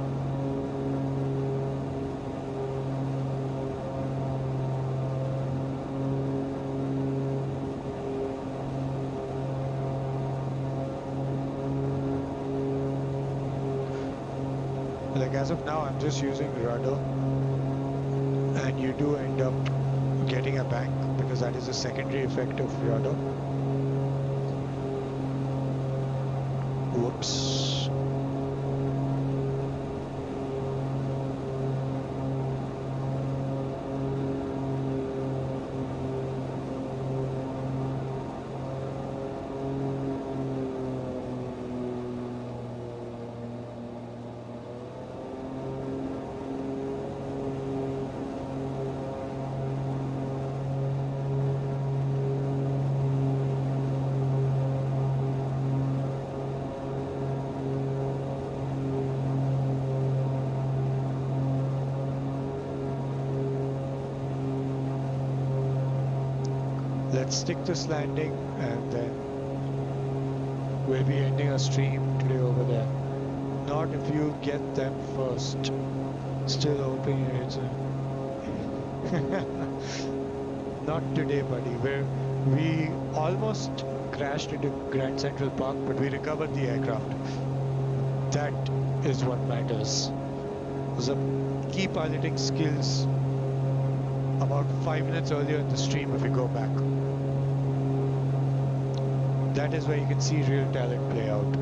Like as of now, I'm just using rudder, and you do end up getting a bank because that is a secondary effect of rudder. Whoops. Let's stick this landing, and then we'll be ending our stream today over there. Not if you get them first. Still hoping it's not today, buddy. We almost crashed into Grand Central Park, but we recovered the aircraft. That is what matters. So key piloting skills about 5 minutes earlier in the stream if we go back. That is where you can see real talent play out.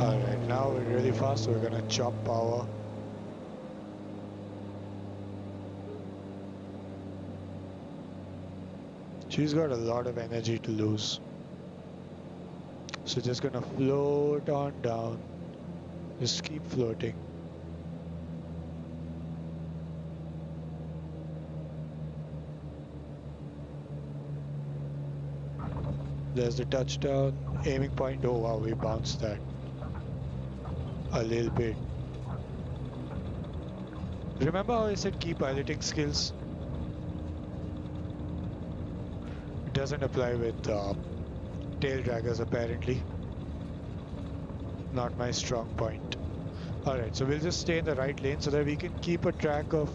Alright, now we're really fast, so we're gonna chop power. She's got a lot of energy to lose. So just gonna float on down. Just keep floating. There's the touchdown, aiming point. Oh wow, we bounced that a little bit. Remember how I said key piloting skills? It doesn't apply with tail draggers apparently. Not my strong point. Alright, so we'll just stay in the right lane so that we can keep a track of...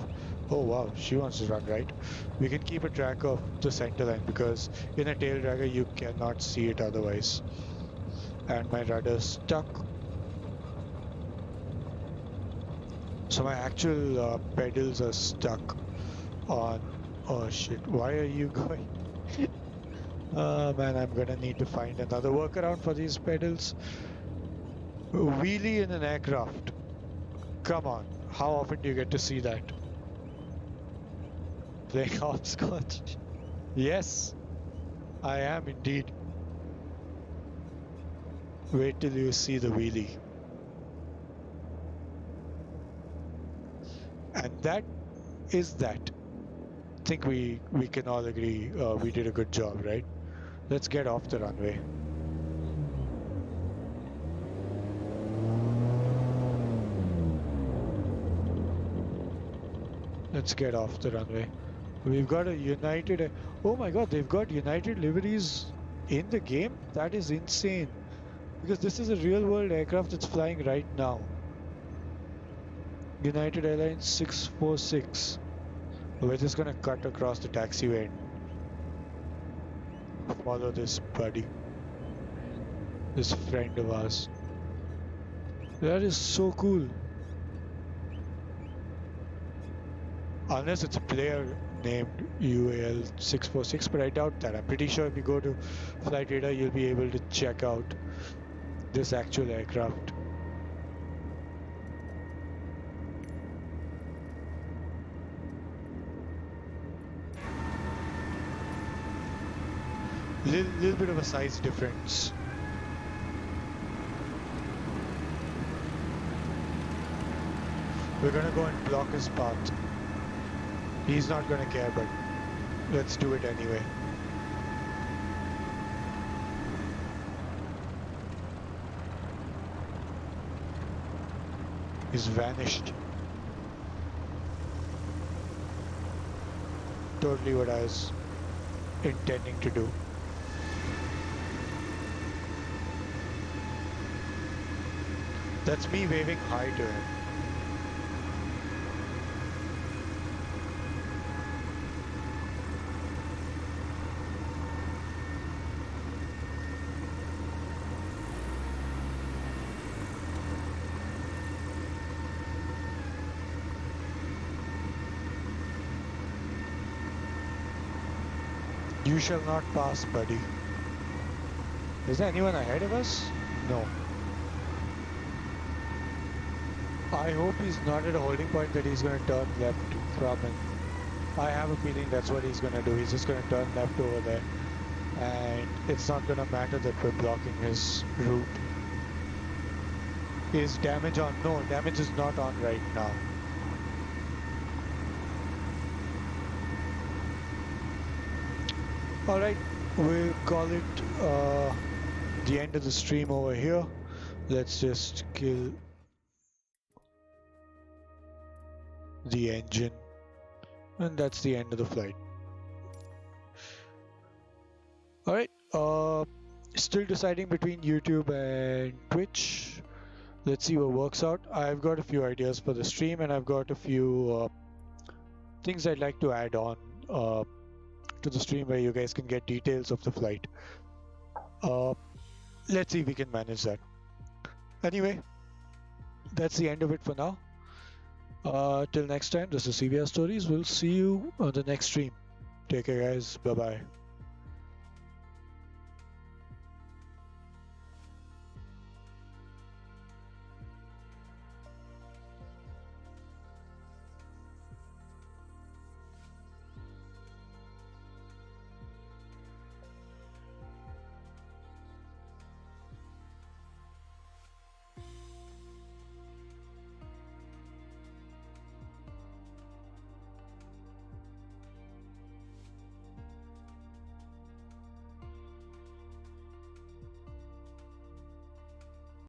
Oh wow, she wants to run right. We can keep a track of the center line because in a tail dragger you cannot see it otherwise. And my rudder's stuck. So my actual pedals are stuck on... Oh shit, why are you going? Oh man, I'm gonna need to find another workaround for these pedals. Wheelie in an aircraft. Come on, how often do you get to see that? Playing hopscotch. Yes, I am indeed. Wait till you see the wheelie. And that is that. Think we can all agree we did a good job, right? Let's get off the runway. Let's get off the runway. We've got a United. Oh my God, they've got United liveries in the game? That is insane. Because this is a real world aircraft that's flying right now. United Airlines 646. We're just gonna cut across the taxiway and follow this buddy, this friend of ours. That is so cool. Unless it's a player named UAL646, but I doubt that. I'm pretty sure if you go to Flight Radar, you'll be able to check out this actual aircraft. Little bit of a size difference. We're gonna go and block his path. He's not gonna care, but let's do it anyway. He's vanished. Totally what I was intending to do. That's me waving hi to him. You shall not pass, buddy. Is there anyone ahead of us? No. I hope he's not at a holding point that he's going to turn left from it. I have a feeling that's what he's going to do. He's just going to turn left over there. And it's not going to matter that we're blocking his route. Is damage on? No, damage is not on right now. Alright, we'll call it the end of the stream over here. Let's just kill the engine, and that's the end of the flight. Alright, still deciding between YouTube and Twitch. Let's see what works out. I've got a few ideas for the stream, and I've got a few things I'd like to add on to the stream where you guys can get details of the flight. Let's see if we can manage that. Anyway, that's the end of it for now. Till next time, this is CBR Stories. We'll see you on the next stream. Take care, guys. Bye-bye.